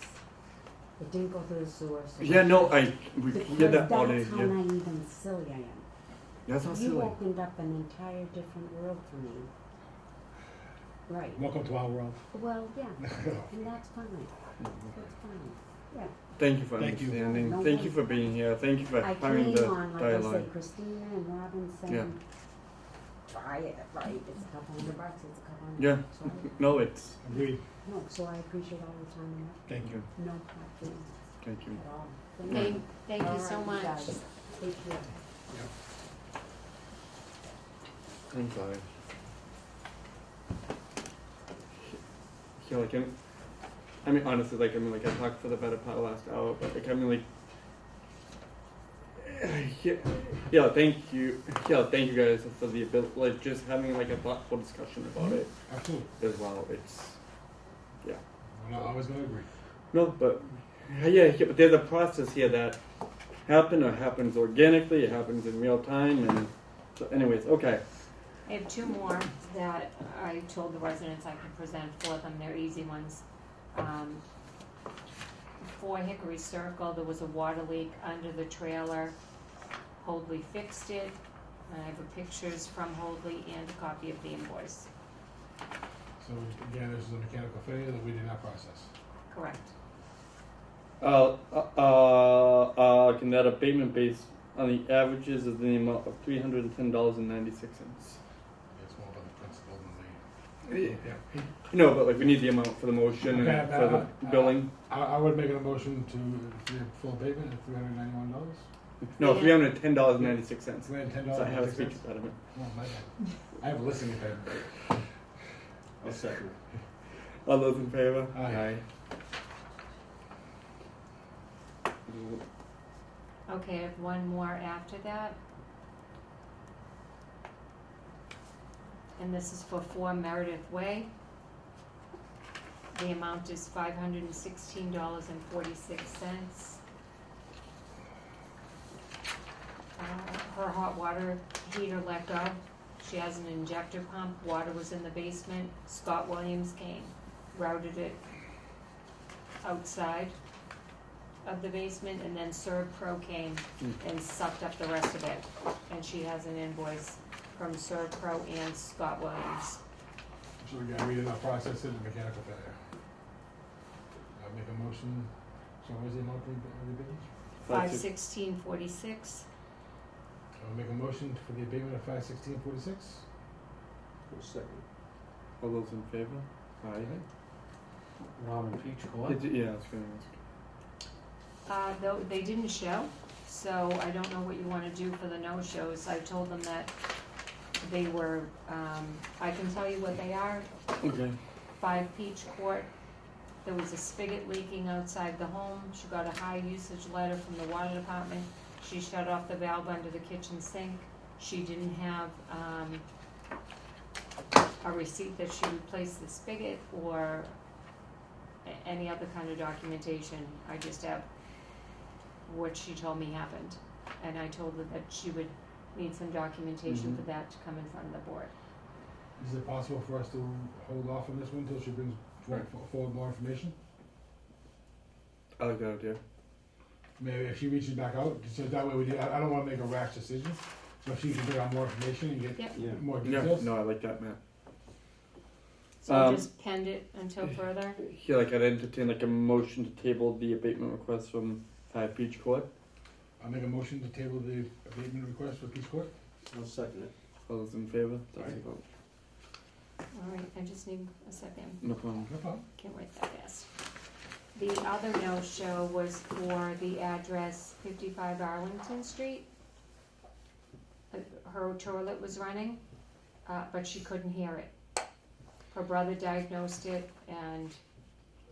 it didn't go through the sewer. So we hear that all day. That's how naive and silly I am. That's not You silly. opened up an entire different world for me. Right. Welcome to our world. Well, yeah, and that's fine. That's fine. Yeah. Thank you for Thank you. understanding. No Thank you for worries. being here. Thank you for I having came the on, like dialogue. I said, Christina and Robin saying, Yeah. try it, right, it's a couple $100, it's a couple $100. Yeah. So No, it's. Agreed. no, so I appreciate all your time and effort. Thank you. No hard feelings Thank you. at all. Thank you so All right, much. guys. Take care. I'm sorry. Honestly, I talked for the better part of the last hour, but thank you. Thank you guys for the ability, just having a thoughtful discussion about it Absolutely. as well. It's, We're not always going to agree. no, but but there's a process here that happens organically, it happens in real time, and so anyways, okay. I have two more that I told the residents I could present for them, they're easy ones. For Hickory Circle, there was a water leak under the trailer. Hoadley fixed it, and I have the pictures from Hoadley and a copy of the invoice. So again, this is a mechanical failure that we did not process. Correct. Can that abatement based on the averages is the amount of $310.96. It's more about the principle than the. Yeah. No, but we need the amount for the motion and Okay, for the billing. I would make a motion to the full abatement at $391. No, Yeah. $310.96. $310. So I have a speech impediment. Oh, my bad. I have a listening impediment. I'll second. All those in favor? Aye. Okay, I have one more after that. And this is for 4 Meredith Way. The amount is $516.46. her hot water heater let go. She has an injector pump, water was in the basement, Scott Williams came, routed it outside of the basement, and then Servpro came and sucked up the rest of it. And she has an invoice from Servpro and Scott Williams. So again, we did not process it, mechanical failure. I'll make a motion, so where's the amount of the abatement? 51646. I'll make a motion for the abatement of 51646. I'll second. All those in favor? Aye. Robin Peach Court. Yeah, it's gonna ask. Though they didn't show, so I don't know what you wanna do for the no-shows. I told them that they were, I can tell you what they are. Okay. 5 Peach Court, there was a spigot leaking outside the home. She got a high usage letter from the water department. She shut off the valve under the kitchen sink. She didn't have, a receipt that she replaced the spigot or any other kind of documentation. I just have what she told me happened. And I told her that she would need some documentation for that to come in front of the board. Is it possible for us to hold off on this one until she brings forward more information? I like that idea. Maybe if she reaches back out, so that way we do, I don't wanna make a rash decision. So if she can bring out more information and get Yep. Yeah. more Yeah, details. no, I like that, Matt. So I Um, just penned it until further. Here, like, I'd entertain like a motion to table the abatement request from 5 Peach Court. I'll make a motion to table the abatement request for Peace Court. I'll second it. All those in favor? That's a Aye. vote. Alright, I just need a second. No problem. No problem. Can't write that fast. The other no-show was for the address 55 Arlington Street. Her toilet was running, but she couldn't hear it. Her brother diagnosed it and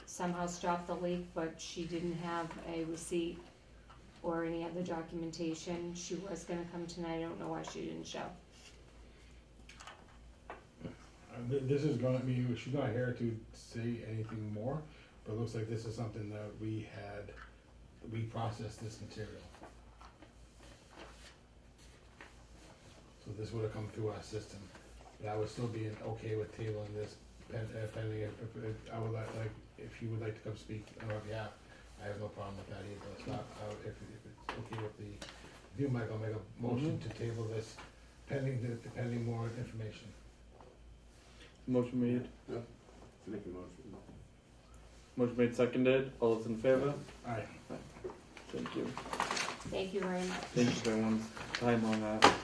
somehow stopped the leak, but she didn't have a receipt or any other documentation. She was gonna come tonight, I don't know why she didn't show. This is gonna, I mean, she's not here to say anything more, but it looks like this is something that we processed this material. So this would have come through our system. But I would still be okay with tabling this pending, if I would like, if you would like to come speak on our behalf, I have no problem with that either. It's not, if it's okay with you, Mike, I'll make a motion to table this pending more information. Motion made. Make a motion. Motion made, seconded. All those in favor? Aye. Thank you. Thank you very much. Thank you for everyone's time on that.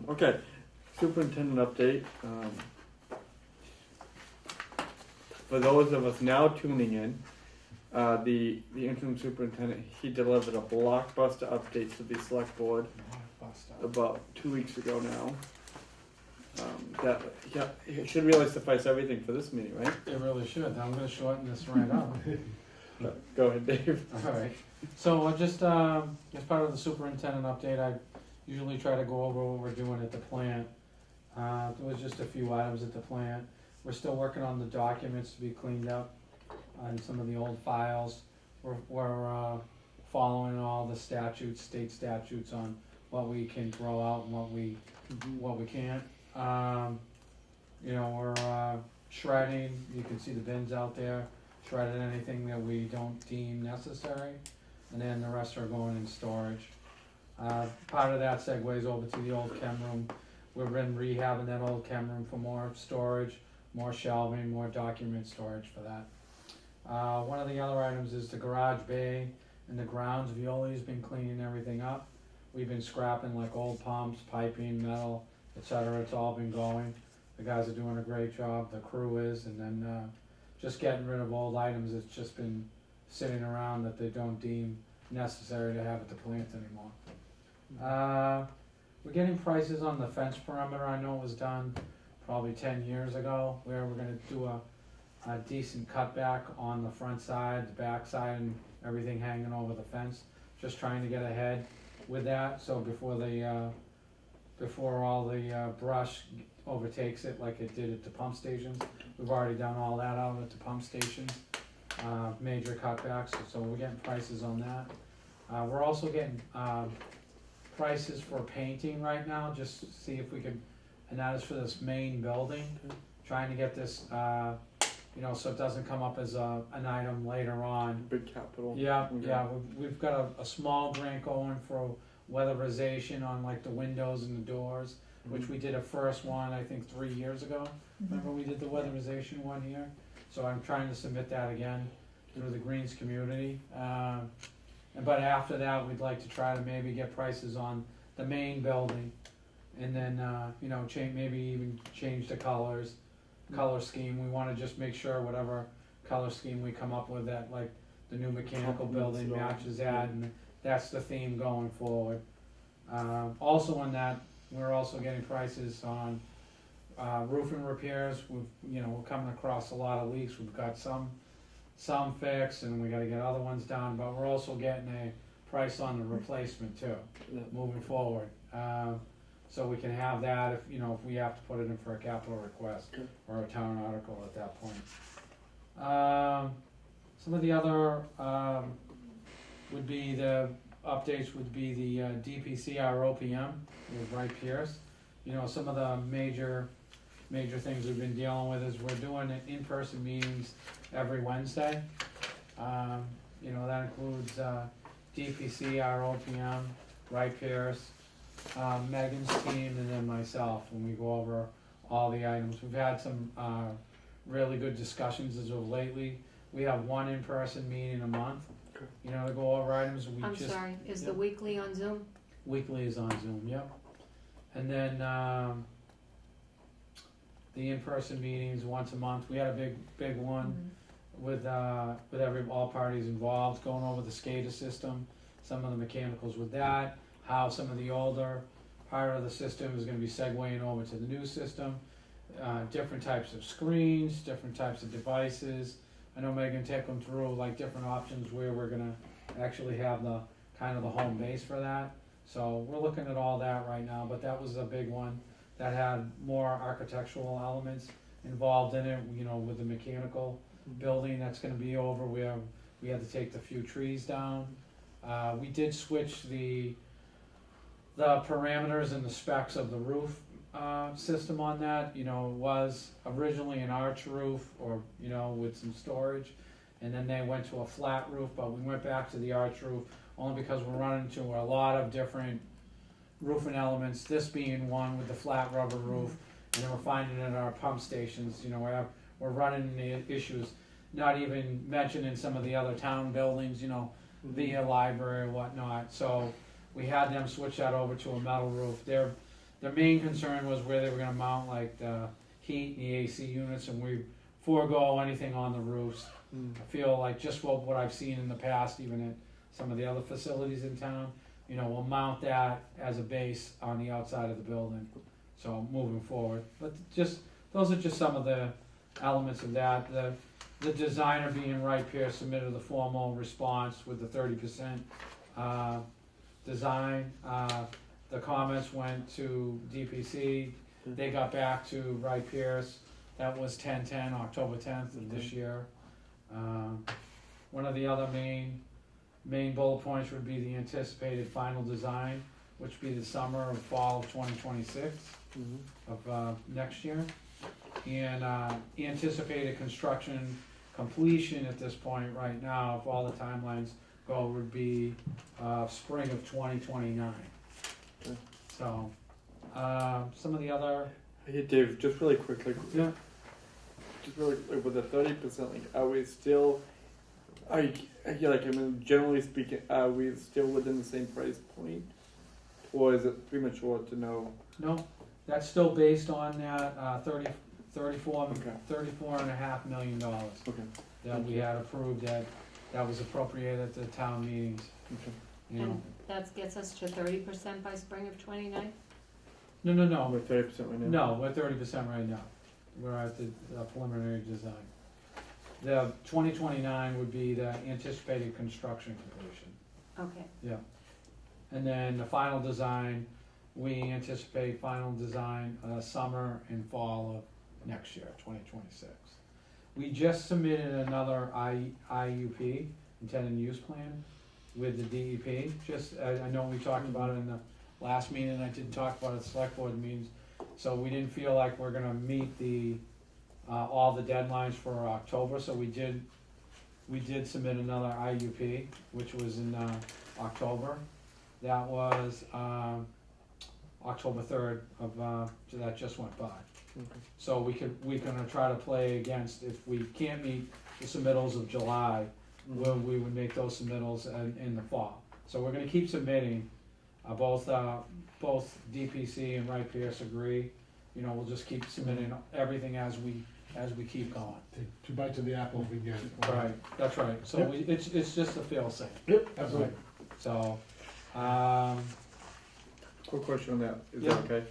Okay, superintendent update. For those of us now tuning in, the interim superintendent, he delivered a blockbuster update to the select board about 2 weeks ago now. That, yeah, it should really suffice everything for this meeting, right? It really should. I'm gonna shorten this right up. Go ahead, Dave. Alright, so I just, as part of the superintendent update, I usually try to go over what we're doing at the plant. There was just a few items at the plant. We're still working on the documents to be cleaned up on some of the old files. We're following all the statutes, state statutes on what we can throw out and what we can't. You know, we're shredding, you can see the bins out there, shredding anything that we don't deem necessary, and then the rest are going in storage. Part of that segues over to the old chem room. We've been rehabbing that old chem room for more storage, more shelving, more document storage for that. One of the other items is the garage bay and the grounds. Violi's been cleaning everything up. We've been scrapping like old pumps, piping, metal, etc. It's all been going. The guys are doing a great job, the crew is, and then just getting rid of old items that's just been sitting around that they don't deem necessary to have at the plant anymore. We're getting prices on the fence perimeter. I know it was done probably 10 years ago, where we're gonna do a decent cutback on the front side, the back side, and everything hanging over the fence. Just trying to get ahead with that, so before all the brush overtakes it like it did at the pump stations. We've already done all that out at the pump stations. major cutbacks, so we're getting prices on that. We're also getting, prices for painting right now, just to see if we could, and that is for this main building. Trying to get this, so it doesn't come up as an item later on. Big capital. Yeah, Okay. yeah, we've got a small grant going for weatherization on like the windows and the doors, which we did a first one, I think 3 years ago. Remember we did the weatherization one here? So I'm trying to submit that again through the Greens community. But after that, we'd like to try to maybe get prices on the main building. And then, maybe even change the color scheme. We wanna just make sure whatever color scheme we come up with, that like the new mechanical building matches that, and that's the theme going forward. Also on that, we're also getting prices on roofing repairs. We're coming across a lot of leaks. We've got some fixed, and we gotta get other ones done, but we're also getting a price on the replacement too, Yeah. moving forward. So we can have that if we have to put it in for a capital request Okay. or a town article at that point. Some of the other, would be the updates would be the DPCR OPM with Wright Pierce. Some of the major things we've been dealing with is we're doing in-person meetings every Wednesday. That includes DPCR OPM, Wright Pierce, Megan's team, and then myself, when we go over all the items. We've had some really good discussions as of lately. We have one in-person meeting a month, Okay. to go over items. I'm sorry, is the weekly on Zoom? Weekly is on Zoom, yep. And then, the in-person meetings once a month. We had a big one with all parties involved, going over the SCADA system, some of the mechanicals with that, how some of the older part of the system is gonna be segueing over to the new system, different types of screens, different types of devices. I know Megan took them through like different options where we're gonna actually have the kind of the home base for that. So we're looking at all that right now, but that was a big one that had more architectural elements involved in it, with the mechanical building that's gonna be over where we had to take the few trees down. We did switch the parameters and the specs of the roof system on that. It was originally an arch roof or with some storage, and then they went to a flat roof, but we went back to the arch roof only because we're running into a lot of different roofing elements, this being one with the flat rubber roof, and then we're finding in our pump stations, we're running into issues, not even mentioning some of the other town buildings, via library or whatnot. So we had them switch that over to a metal roof. Their main concern was where they were gonna mount like the heat and the AC units, and we forego anything on the roofs. I feel like just what I've seen in the past, even at some of the other facilities in town, we'll mount that as a base on the outside of the building. So moving forward, but those are just some of the elements of that. The designer being Wright Pierce submitted the formal response with the 30% design. The comments went to DPC. They got back to Wright Pierce. That was October 10th of this year. One of the other main bullet points would be the anticipated final design, which would be the summer or fall of 2026 of next year. And anticipated construction completion at this point right now, if all the timelines go, would be spring of 2029. Okay. So, some of the other, Hey Dave, just really quickly. Yeah. Just really like with the 30%, like are we still? Generally speaking, are we still within the same price point, or is it premature to know? no, that's still based on that 34 Okay. $34.5 million Okay. that we had approved that was appropriated at the town meetings. Okay. And that gets us to 30% by spring of '29? No, We're 30% right now. no, we're 30% right now. We're at the preliminary design. The 2029 would be the anticipated construction completion. Okay, And then the final design, we anticipate final design summer and fall of next year, 2026. We just submitted another IUP, intended use plan, with the DEP. I know we talked about it in the last meeting, I didn't talk about it at select board meetings. So we didn't feel like we're gonna meet all the deadlines for October, so we did submit another IUP, which was in, October. That was, October 3rd that just went by. So we're gonna try to play against, if we can't meet the submittals of July, we would make those submittals in the fall. So we're gonna keep submitting, both DPC and Wright Pierce agree, we'll just keep submitting everything as we keep going. Take 2 bites of the apple if we get it. Right, that's right, so Yep. it's just a fail safe. Yep, absolutely. So, Quick question on that, is Yeah. that okay?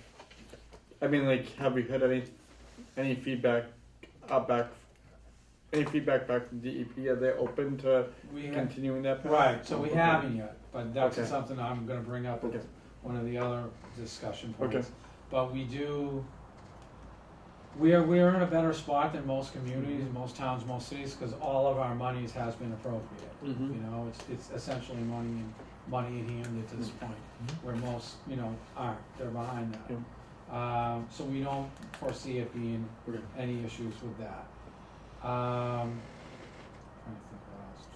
I mean, like, have we had any feedback, any feedback back from DEP? Are they open to we have, continuing that path? right, so we Okay. haven't yet, but that's Okay. something I'm gonna bring up at Okay. one of the other discussion Okay. points. But we're in a better spot than most communities, most towns, most cities, cause all of our monies has been appropriated. Mm-hmm. It's essentially money in hand at this point, where most, aren't, they're behind that. So we don't foresee it being Okay. any issues with that. Trying to think what else.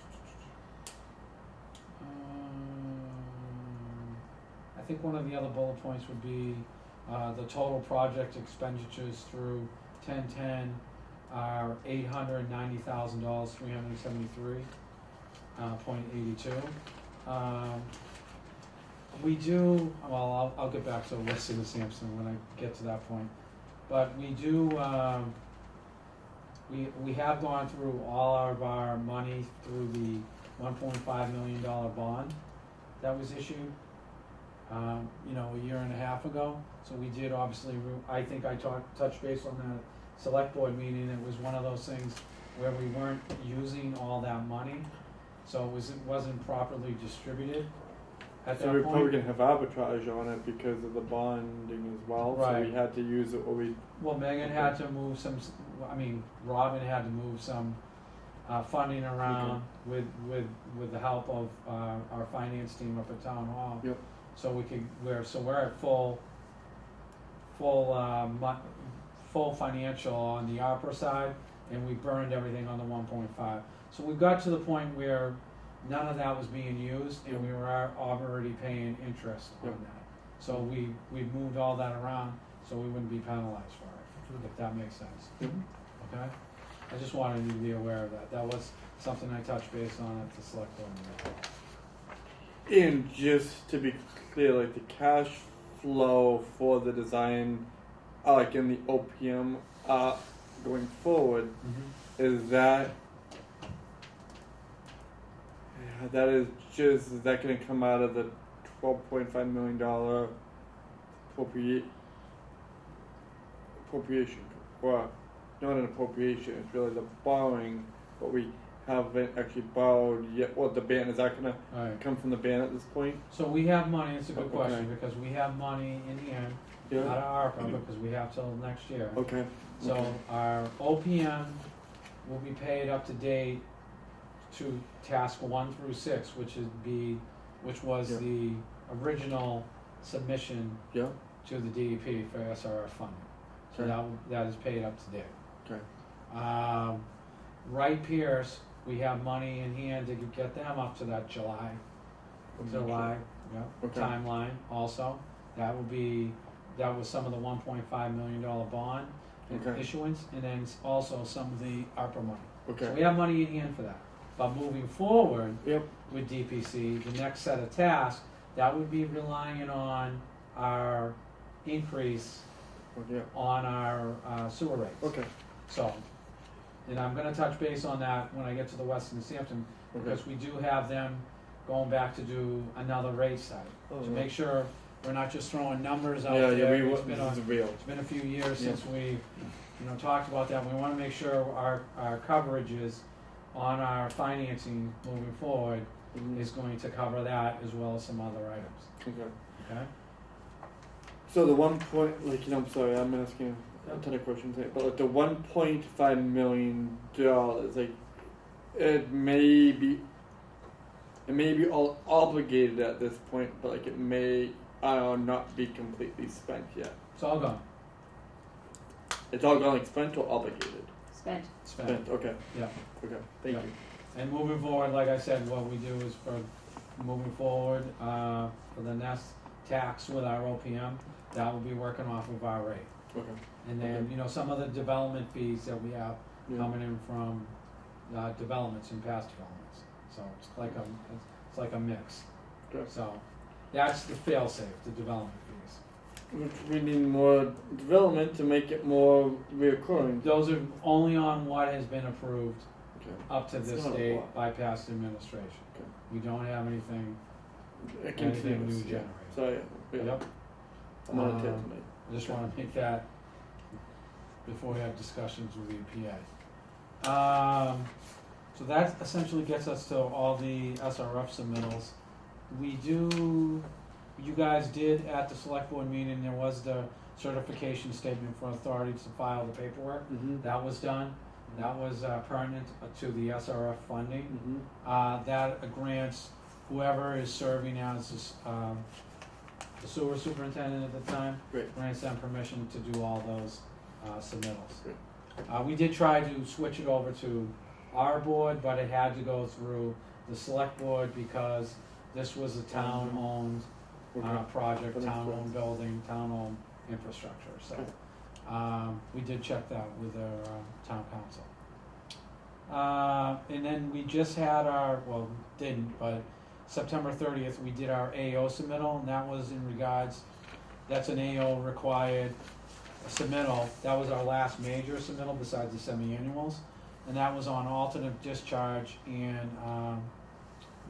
I think one of the other bullet points would be, the total project expenditures through 10/10 are $890,000, $373.82. We do, well, I'll get back to Weston and Sampson when I get to that point. But we do, we have gone through all of our money through the $1.5 million bond that was issued, a year and a half ago. So we did obviously, I think I touched base on that select board meeting. It was one of those things where we weren't using all that money, so it wasn't properly distributed at So that we're point. probably gonna have arbitrage on it because of the bonding as well, so Right. we had to use it, or we, Well, Megan had to move Robin had to move some funding around with the help of our finance team up at Town Hall. Yep. So we're at full financial on the opera side, and we burned everything on the 1.5. So we got to the point where none of that was being used, and we were already paying interest on Yep. that. So we moved all that around, so we wouldn't be penalized for it, if that makes sense. Okay? I just wanted you to be aware of that. That was something I touched base on at the select board meeting. and just to be clear, like the cash flow for the design, like in the OPM, going forward, is that is that gonna come out of the $12.5 million appropriation, or not an appropriation, it's really the borrowing, but we haven't actually borrowed yet, what the ban, is that gonna Alright, come from the ban at this point? so we have money, it's a good Okay. question, because we have money in hand out of ARPA, because we have till next year. Okay. So Okay. our OPM will be paid up to date to task 1 through 6, which was Yeah. the original submission Yeah, to the DEP for SRF funding. So Okay. that is paid up to date. okay, Wright Pierce, we have money in hand to get them up to that July, Okay. timeline also. That was some of the $1.5 million bond Okay. issuance, and then also some of the ARPA money. So okay, we have money in hand for that. But moving forward yep, with DPC, the next set of tasks, that would be relying on our increase okay, on our sewer rates. okay, So, and I'm gonna touch base on that when I get to the Weston and Sampson, okay. because we do have them going back to do another rate study. To make sure we're not just throwing numbers out Yeah, there. yeah, It's been this is real. It's been a few years Yeah. since we, talked about that. We wanna make sure our coverages on our financing moving forward Mhm. is going to cover that as well as some other items, Okay. okay? So the one point, like, I'm sorry, I'm asking a ton of questions, but like the $1.5 million, like it may be all obligated at this point, but like it may not be completely spent yet. It's all gone, It's all gone like spent or obligated? Spent. spent. Okay. Yeah. Okay. Thank Yeah. you. And moving forward, like I said, what we do is for moving forward, for the next tax with our OPM, that will be working off of our rate. Okay. And then, you know, some of the development fees that we have Yeah. coming in from, developments and past developments. So it's like a mix. Okay. So, that's the fail-safe, the development fees. We need more development to make it more reoccurring. Those are only on what has been approved Okay. up to It's this not a date lot. by past administration. Okay. We don't have anything It Anything continues. new generated. So yeah. Yep. I'm on it Um, tonight. I just wanna make that before we have discussions with the EPA. So that essentially gets us to all the SRF submittals. You guys did at the select board meeting, there was the certification statement for authority to file the paperwork. Mm-hmm. That was done. That was pertinent to the SRF funding. Mm-hmm. That grants whoever is serving as the sewer superintendent at the time, Great. grants them permission to do all those submittals. Great. We did try to switch it over to our board, but it had to go through the select board because this was a town-owned project, That makes town-owned sense. building, town-owned infrastructure, so. We did check that with our town council. And then we just had but September 30th, we did our AO submittal, and that was in regards, that's an AO required submittal. That was our last major submittal besides the semi-annuals, and that was on alternate discharge and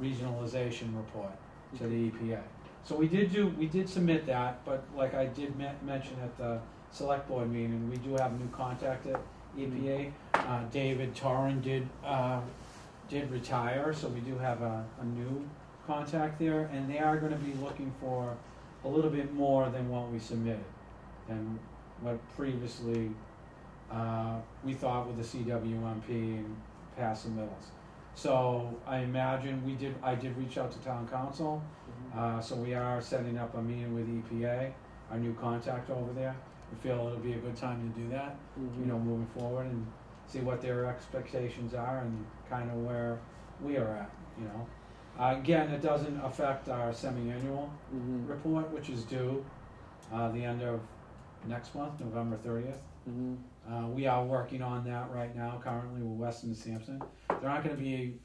regionalization report to the EPA. So we did submit that, but like I did mention at the select board meeting, we do have a new contact at EPA. David Torrin did retire, so we do have a new contact there, and they are gonna be looking for a little bit more than what we submitted, than what previously, we thought with the CWMP and past submittals. So I imagine I did reach out to town council, so we are setting up a meeting with EPA, our new contact over there. We feel it'll be a good time to do that, you know, moving forward and see what their expectations are and kind of where we are at, you know. Again, it doesn't affect our semi-annual Mm-hmm. report, which is due, the end of next month, November 30th. Mm-hmm. We are working on that right now currently with Weston and Sampson. There aren't gonna be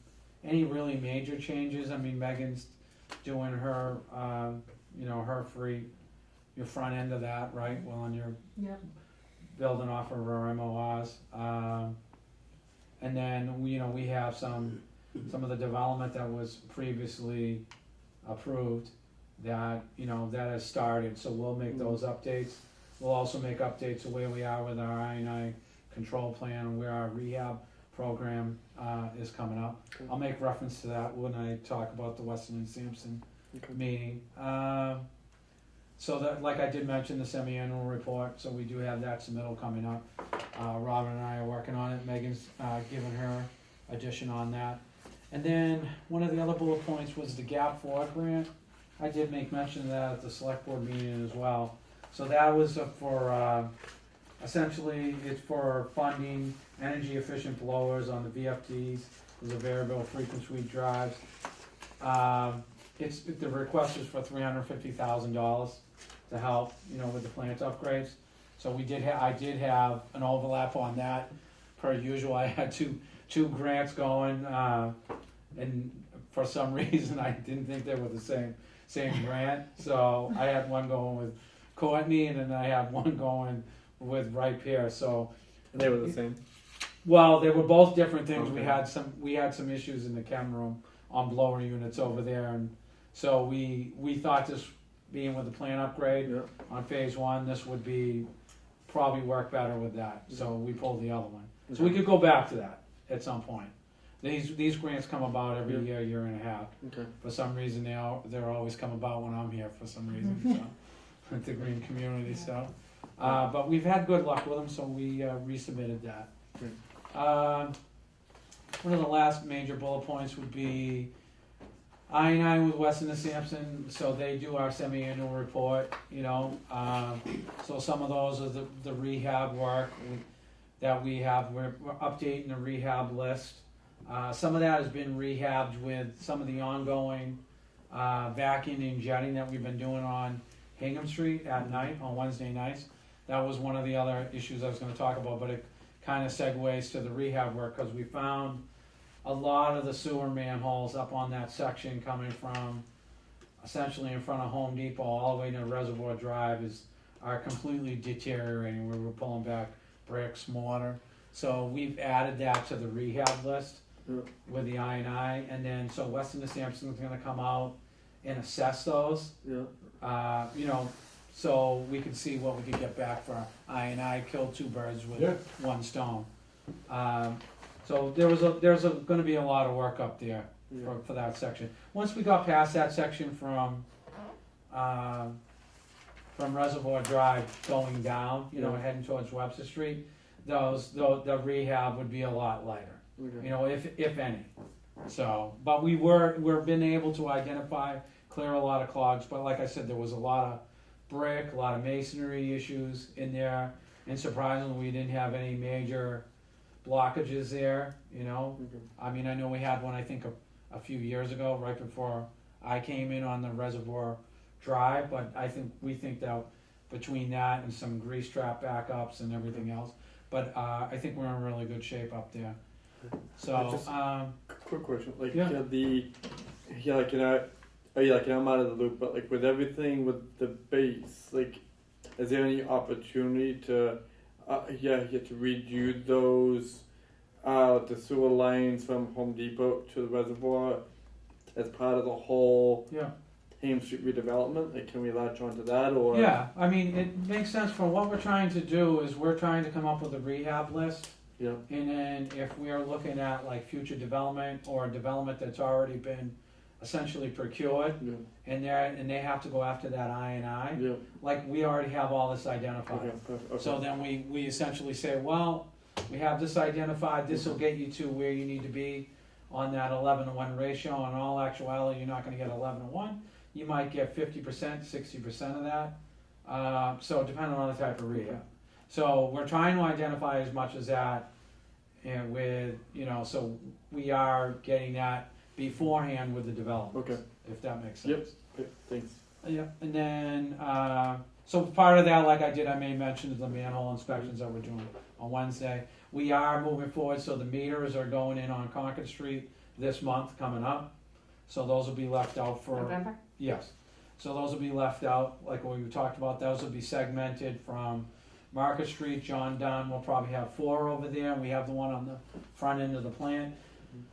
any really major changes. I mean, Megan's doing her, your front end of that, right? Well, on your building off of our MORs. And then, we have some of the development that was previously approved that, that has started, so we'll make those updates. We'll also make updates of where we are with our I&I control plan and where our rehab program is coming up. Okay. I'll make reference to that when I talk about the Weston and Sampson Okay. meeting. So that, like I did mention, the semi-annual report, so we do have that submittal coming up. Robin and I are working on it, Megan's given her addition on that. And then, one of the other bullet points was the GAP 4 grant. I did make mention of that at the select board meeting as well. So that was for, essentially, it's for funding energy efficient blowers on the VFDs, the variable frequency drives. The request is for $350,000 to help, with the plant upgrades. So I did have an overlap on that. Per usual, I had two grants going, and for some reason I didn't think they were the same grant. So I had one going with Courtney, and then I had one going with Right Pierre. So And they were the same. well, they were both different things. Okay. We had some issues in the chem room on blower units over there, and so we thought this being with the plant upgrade Yeah. on phase 1, this would probably work better with that. So we pulled the other one. So we could go back to that at some point. These grants come about every year and a half. Okay. For some reason, they're always come about when I'm here for some reason. So, with the green community stuff. But we've had good luck with them, so we resubmitted that. Great. One of the last major bullet points would be I-9 with Weston and Sampson, so they do our semi-annual report, you know. So some of those are the rehab work that we have. We're updating the rehab list. Some of that has been rehabbed with some of the ongoing vacuuming and jetting that we've been doing on Hingham Street at night, on Wednesday nights. That was one of the other issues I was gonna talk about, but it kind of segues to the rehab work, because we found a lot of the sewer manholes up on that section coming from essentially in front of Home Depot all the way to Reservoir Drive are completely deteriorating, where we're pulling back bricks, mortar. So we've added that to the rehab list with the I&I, and then so Weston and Sampson's gonna come out and assess those. Yeah. You know, so we can see what we could get back for I&I, kill two birds with Yeah. one stone. So there's gonna be a lot of work up there Yeah. for that section. Once we got past that section from Reservoir Drive going down, you know, Yeah. heading towards Webster Street, the rehab would be a lot lighter, Okay. you know, if any. So, but we're been able to identify, clear a lot of clogs, but like I said, there was a lot of brick, a lot of masonry issues in there, and surprisingly, we didn't have any major blockages there, you know. Okay. I mean, I know we had one, I think, a few years ago, right before I came in on the Reservoir Drive, but we think that between that and some grease trap backups and everything else, but I think we're in really good shape up there. So, Just- Quick question, like, Yeah. like, I'm out of the loop, but like with everything with the base, like, is there any opportunity to, to redo those, the sewer lines from Home Depot to the reservoir as part of the whole yeah. Ham Street redevelopment? Like, can we latch onto that, or? Yeah, I mean, it makes sense for what we're trying to do is we're trying to come up with a rehab list. Yeah. And then if we are looking at like future development or development that's already been essentially procured, Yeah. and they have to go after that I&I, Yeah. like we already have all this identified. Okay. Perfect. Okay. So then we essentially say, well, we have this identified, this will get you to where you need to be on that 11-to-1 ratio. In all actuality, you're not gonna get 11-to-1. You might get 50%, 60% of that. So depending on the type of rehab. So we're trying to identify as much as that, and with, you know, so we are getting that beforehand with the development. Okay. If that makes sense. Yep. Okay, thanks. Yeah, and then, so part of that, like I made mention of the manhole inspections that we're doing on Wednesday. We are moving forward, so the meters are going in on Concord Street this month coming up. So those will be left out for. November? Yes, so those will be left out, like we talked about, those will be segmented from Market Street, John Dunn, we'll probably have 4 over there, and we have the one on the front end of the plant.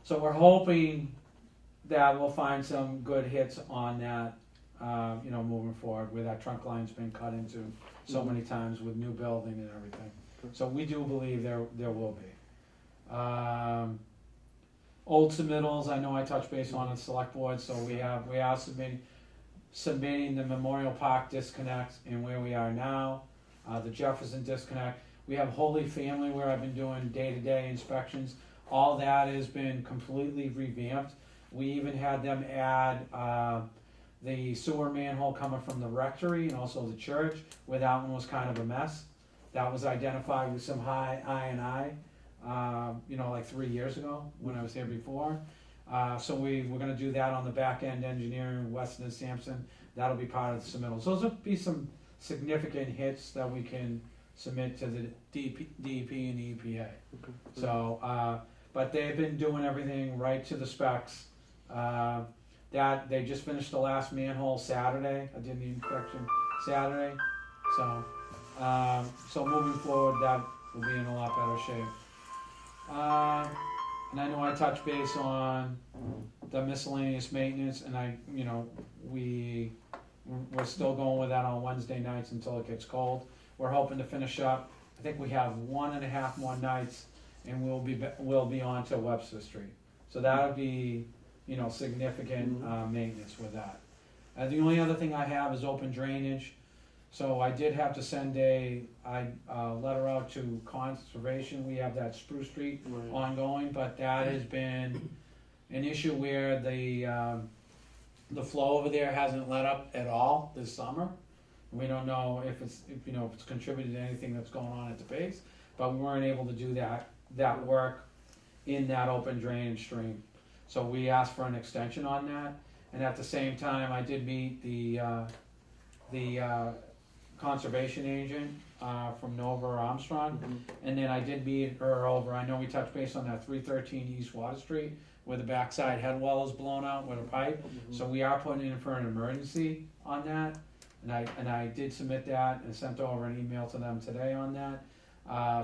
So we're hoping that we'll find some good hits on that, you know, moving forward, where that trunk line's been cut into so many times with new building and everything. So we do believe there will be. Old submittals, I know I touched base on the select board, so we are submitting the Memorial Park disconnect and where we are now, the Jefferson disconnect. We have Holy Family where I've been doing day-to-day inspections. All that has been completely revamped. We even had them add the sewer manhole coming from the rectory and also the church, where that one was kind of a mess. That was identified with some high I&I, you know, like 3 years ago when I was here before. So we're gonna do that on the back end engineering, Weston and Sampson. That'll be part of the submittals. Those will be some significant hits that we can submit to the DEP and the EPA. Okay. So, but they've been doing everything right to the specs. That they just finished the last manhole Saturday. I did the inspection Saturday. So, so moving forward, that will be in a lot better shape. And I know I touched base on the miscellaneous maintenance, and we're still going with that on Wednesday nights until it gets cold. We're hoping to finish up. I think we have 1.5 more nights, and we'll be on to Webster Street. So that'll be, you know, significant maintenance with that. The only other thing I have is open drainage. So I did have to send a letter out to conservation, we have that Spruce Street Right. ongoing, but that has been an issue where the flow over there hasn't let up at all this summer. We don't know if it's contributed to anything that's going on at the base, but we weren't able to do that work in that open drainage stream. So we asked for an extension on that, and at the same time, I did meet the conservation agent from Nova Armstrong, and then I did meet her over, I know we touched base on that 313 East Water Street, where the backside head wall is blown out with a pipe, so we are putting in for an emergency on that, and I did submit that and sent over an email to them today on that,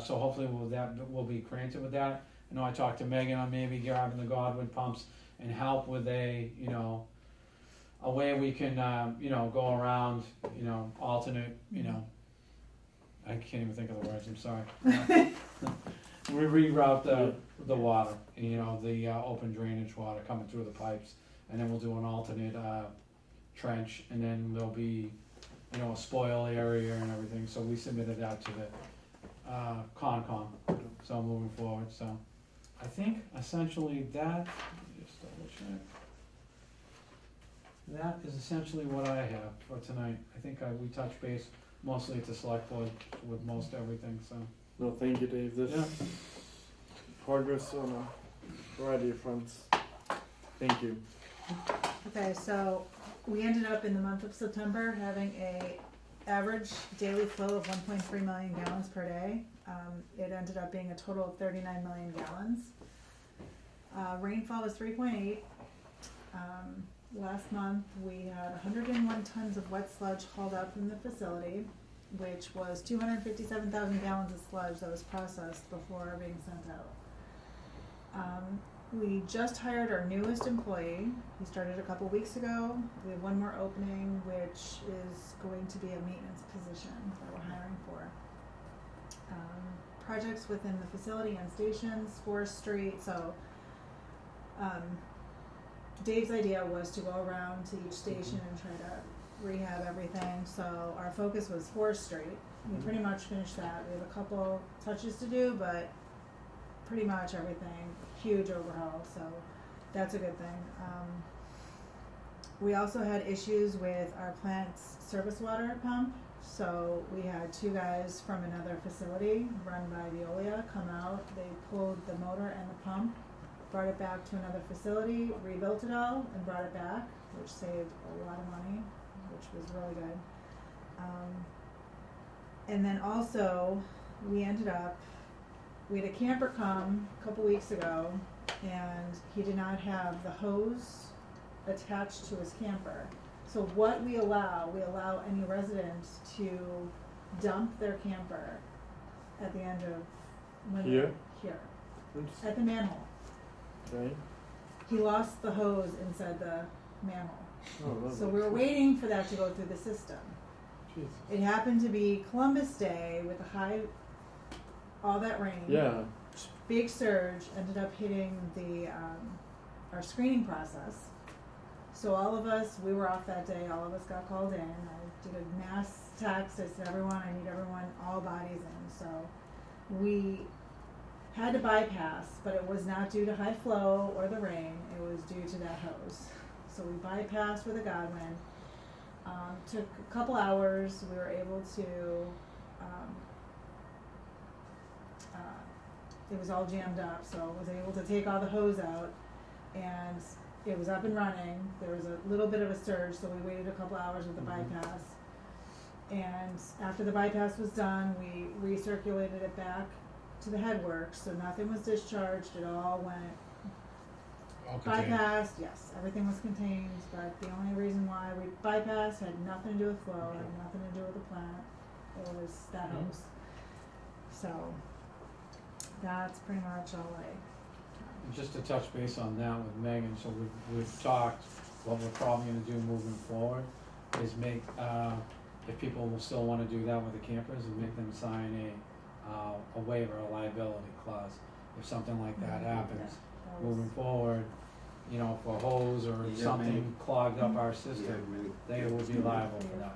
so hopefully that will be granted with that. I know I talked to Megan on maybe grabbing the Godwin pumps and help with a way we can, go around, alternate, I can't even think of the words, I'm sorry. We reroute the water, the open drainage water coming through the pipes, and then we'll do an alternate trench, and then there'll be, a spoil area and everything, so we submitted that to the Concom, so moving forward, so. I think essentially that, just double check. That is essentially what I have for tonight. I think we touched base mostly at the select board with most everything, so. No, thank you, Dave. This Yeah. progress on a variety of fronts. Thank you. Okay, so we ended up in the month of September having a average daily flow of 1.3 million gallons per day. It ended up being a total of 39 million gallons. Rainfall was 3.8. Last month we had 101 tons of wet sludge hauled out from the facility, which was 257,000 gallons of sludge that was processed before being sent out. We just hired our newest employee. He started a couple weeks ago. We have one more opening, which is going to be a maintenance position that we're hiring for. Projects within the facility and stations, forestry. So Dave's idea was to go around to each station and try to rehab everything. So our focus was forestry. We pretty much finished that. We have a couple touches to do, but pretty much everything, huge overhaul, so that's a good thing. We also had issues with our plant's service water pump, so we had two guys from another facility run by Veolia come out. They pulled the motor and the pump, brought it back to another facility, rebuilt it all, and brought it back, which saved a lot of money, which was really good. And then also, we had a camper come a couple weeks ago, and he did not have the hose attached to his camper. So what we allow any resident to dump their camper at the end of when Here? Here, Interesting. at the manhole. Okay. He lost the hose inside the manhole. Oh, lovely. So we were waiting for that to go through the system. Jesus. It happened to be Columbus Day with all that rain. Yeah. Big surge ended up hitting our screening process. So all of us, we were off that day, all of us got called in. I did a mass text, I said, I need everyone, all bodies in. So we had to bypass, but it was not due to high flow or the rain, it was due to that hose. So we bypassed with a Godwin. Took a couple hours, we were able to, it was all jammed up, so I was able to take all the hose out, and it was up and running. There was a little bit of a surge, so we waited a couple hours with the bypass. And after the bypass was done, we recirculated it back to the headworks, so nothing was discharged, it all went bypassed, yes, everything was contained, but the only reason why we bypassed had nothing to do with flow, had nothing to do with the plant, it was that hose. So, that's pretty much all And just to touch base on that with Megan, so we've talked, what we're probably gonna do moving forward is make, if people will still wanna do that with the campers, and make them sign a waiver, a liability clause, if something like that happens. Moving forward, if a hose or something clogged up our system, they will be liable for that.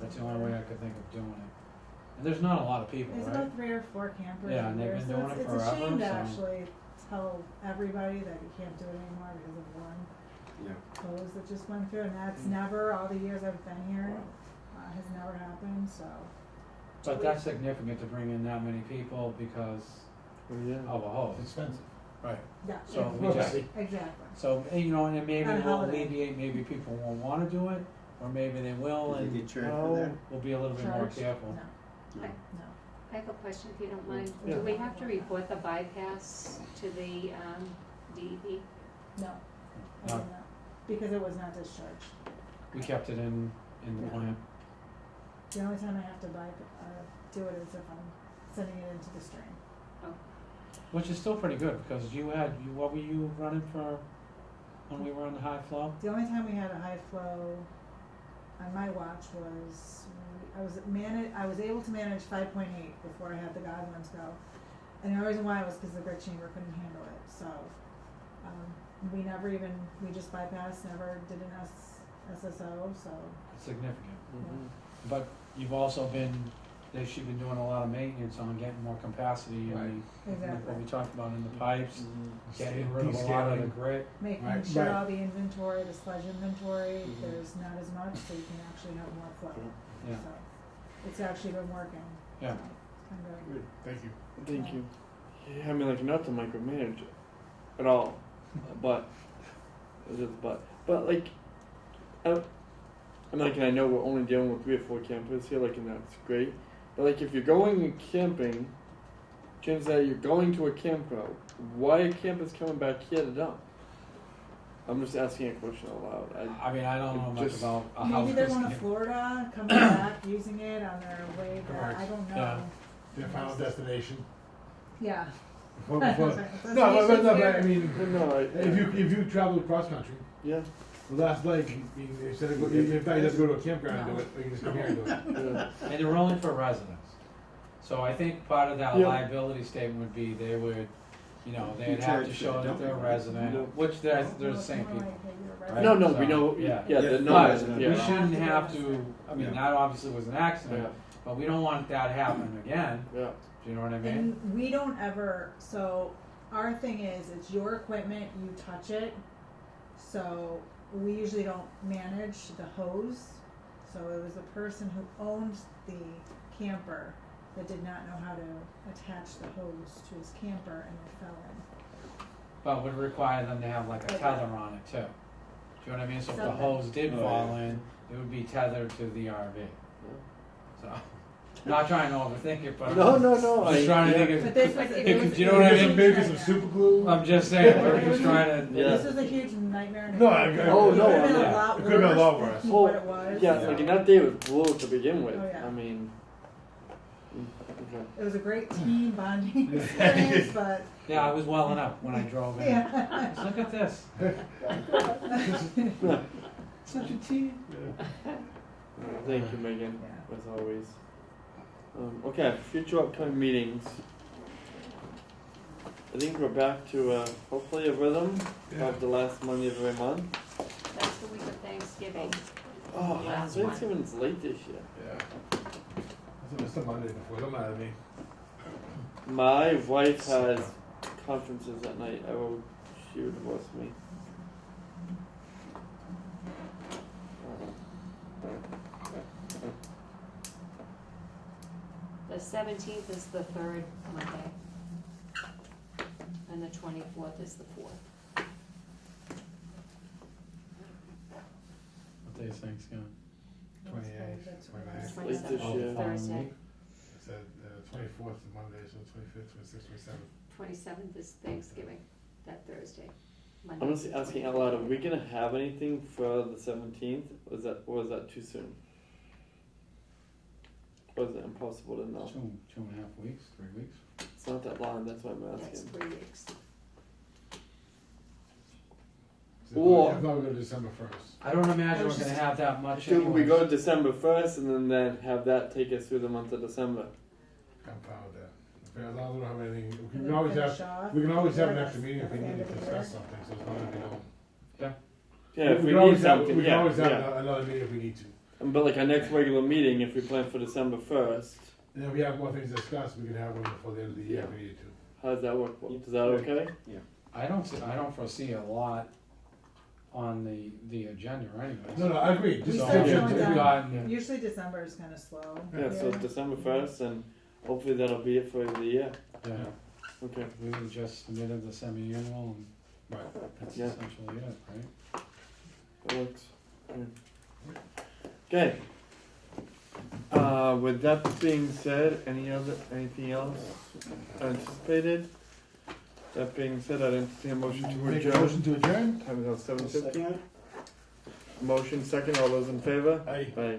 That's the only way I could think of doing it. And there's not a lot of people, There's right? about 3 or 4 campers. Yeah, and they've there, been so doing it it's forever, a shame to so- actually tell everybody that you can't do it anymore because of one Yeah. hose that just went through, and that's never, all the years I've been here, has never happened, so. But that's significant to bring in that many people because Oh, yeah. of a hose. It's expensive. Right. Yeah, So we just, exactly. so, you know, and maybe On a we'll holiday. alleviate, maybe people won't wanna do it, or maybe they will, Did you and get charged for that? we'll be a little bit more Charged? careful. No, No. no. I have a question if you don't mind. Yeah. Do we have to report the bypass to the DEP? No, I No. did not, because it was not discharged. We kept it in the Yeah. plan. The only time I have to do it is if I'm sending it into the stream. Which is still pretty good, because what were you running for when we were on the high flow? The only time we had a high flow on my watch was, I was able to manage 5.8 before I had the Godwins go. And the reason why was because the grid chamber couldn't handle it, so, we just bypassed, never did an SSO, so, Significant. Mhm. But you've also she's been doing a lot of maintenance on getting more capacity Right. in exactly. what we talked about in the pipes, Mhm. getting rid of a lot of the Descaling. grit. Making Right, sure right. all the inventory, the sludge inventory, Mhm. there's not as much, so you can actually have more flow. Yeah. So, it's actually been working. Yeah. So, it's been good. Good, thank you. Thank you. Yeah, I mean, like, not to micromanage at all, but, like, I'm like, and I know we're only dealing with 3 or 4 campers here, like, and that's great. But like, if you're going camping, chances are you're going to a campground. Why are campers coming back here to dump? I'm just asking a question out loud. I mean, I don't know much Just- about a Maybe they're house. going to Florida, coming back, using it on their way back, Correct. I don't know. Yeah. Their final destination. Yeah. Before- That's before- right. No, but I mean, No, if you travel cross country, yeah, the last leg, instead of in fact, you have to go to a campground and do it, or you can just come here and do it. yeah. And they're only for residents. So I think part of that Yeah. liability statement would be they would, you know, they'd You have charge to for show the that they're a dumping, right? resident, Yeah. which they're the same More like people. you're a Right? No, no, So, we know. yeah. Yeah, Yeah. the But numbers. we Yeah. shouldn't have to, I mean, Yeah. that obviously was an accident, Yeah. but we don't want that happening again, Yeah. do you know what I mean? And we don't ever, so our thing is, it's your equipment, you touch it. So we usually don't manage the hose. So it was the person who owns the camper that did not know how to attach the hose to his camper and it fell in. But would require them to have like a Okay. tether on it too. Do you know what I mean? So if the Something. hose did Oh, fall yeah. in, it would be tethered to the RV. So, not trying to overthink it, but No, I'm no, no. just trying to yeah. think But of, this was, But it was. do you know what I mean? Maybe some super glue. I'm just saying, we're just trying to. Yeah. This was a huge nightmare. No, Oh, It no, could've been yeah. a lot It could've been a lot worse worse. than Oh, what it was. Yeah, so like, and that day was blue to begin with. Oh, yeah. I mean, okay. It was a great team bonding experience, but Yeah, I was welling up when I drove in. yeah. Look at this. Such a team. Thank you, Megan, Yeah. as always. Okay, future upcoming meetings. I think we're back to hopefully a rhythm of the last Monday of every month. That's the week of Thanksgiving. Oh, Last one. Thanksgiving's late this year. Yeah. It's a Monday before, don't matter to me. My wife has conferences at night. She would divorce me. The 17th is the third Monday. And the 24th is the fourth. What day is Thanksgiving? 28th, 29th. 27th, this year. Thursday. It said 24th is Monday, so 25th, 26th, 27th. 27th is Thanksgiving, that Thursday. I'm Monday. just asking out loud, are we gonna have anything for the 17th? Or is that too soon? Or is it impossible to know? 2.5 weeks, 3 weeks. It's not that long, that's why I'm That's asking. 3 weeks. So Or- I thought we were going to December 1st. I don't imagine we're gonna have that much. Should we anyways. go December 1st and then have that take us through the month of December? I'm fine with that. As long as we don't have anything, we And can always finish have, off. we can always have an Yeah, extra meeting if we at the need end to of the discuss year. something, so it's not gonna be long. Yeah, if we can need always have, something, we can yeah, always have yeah. another meeting if we need to. But like our next regular meeting, if we plan for December 1st, And if we have more things to discuss, we can have one before the end of the year Yeah. if we need to. how does that work? Is that okay? I don't foresee a lot on the agenda anyways. No, I agree. We Just start just- slowing just- down. gotten- Usually December is kinda slow. Yeah, so December 1st, and hopefully that'll be it for the year. Yeah, Okay. we just submitted the semi-annual and that's Yeah. essentially it, right? That works. Okay. With that being said, anything else anticipated? That being said, I'd entertain a motion to Make a adjourn. motion to adjourn? Time is now 7:50. Second. Motion second, all those in favor? Aye. Aye.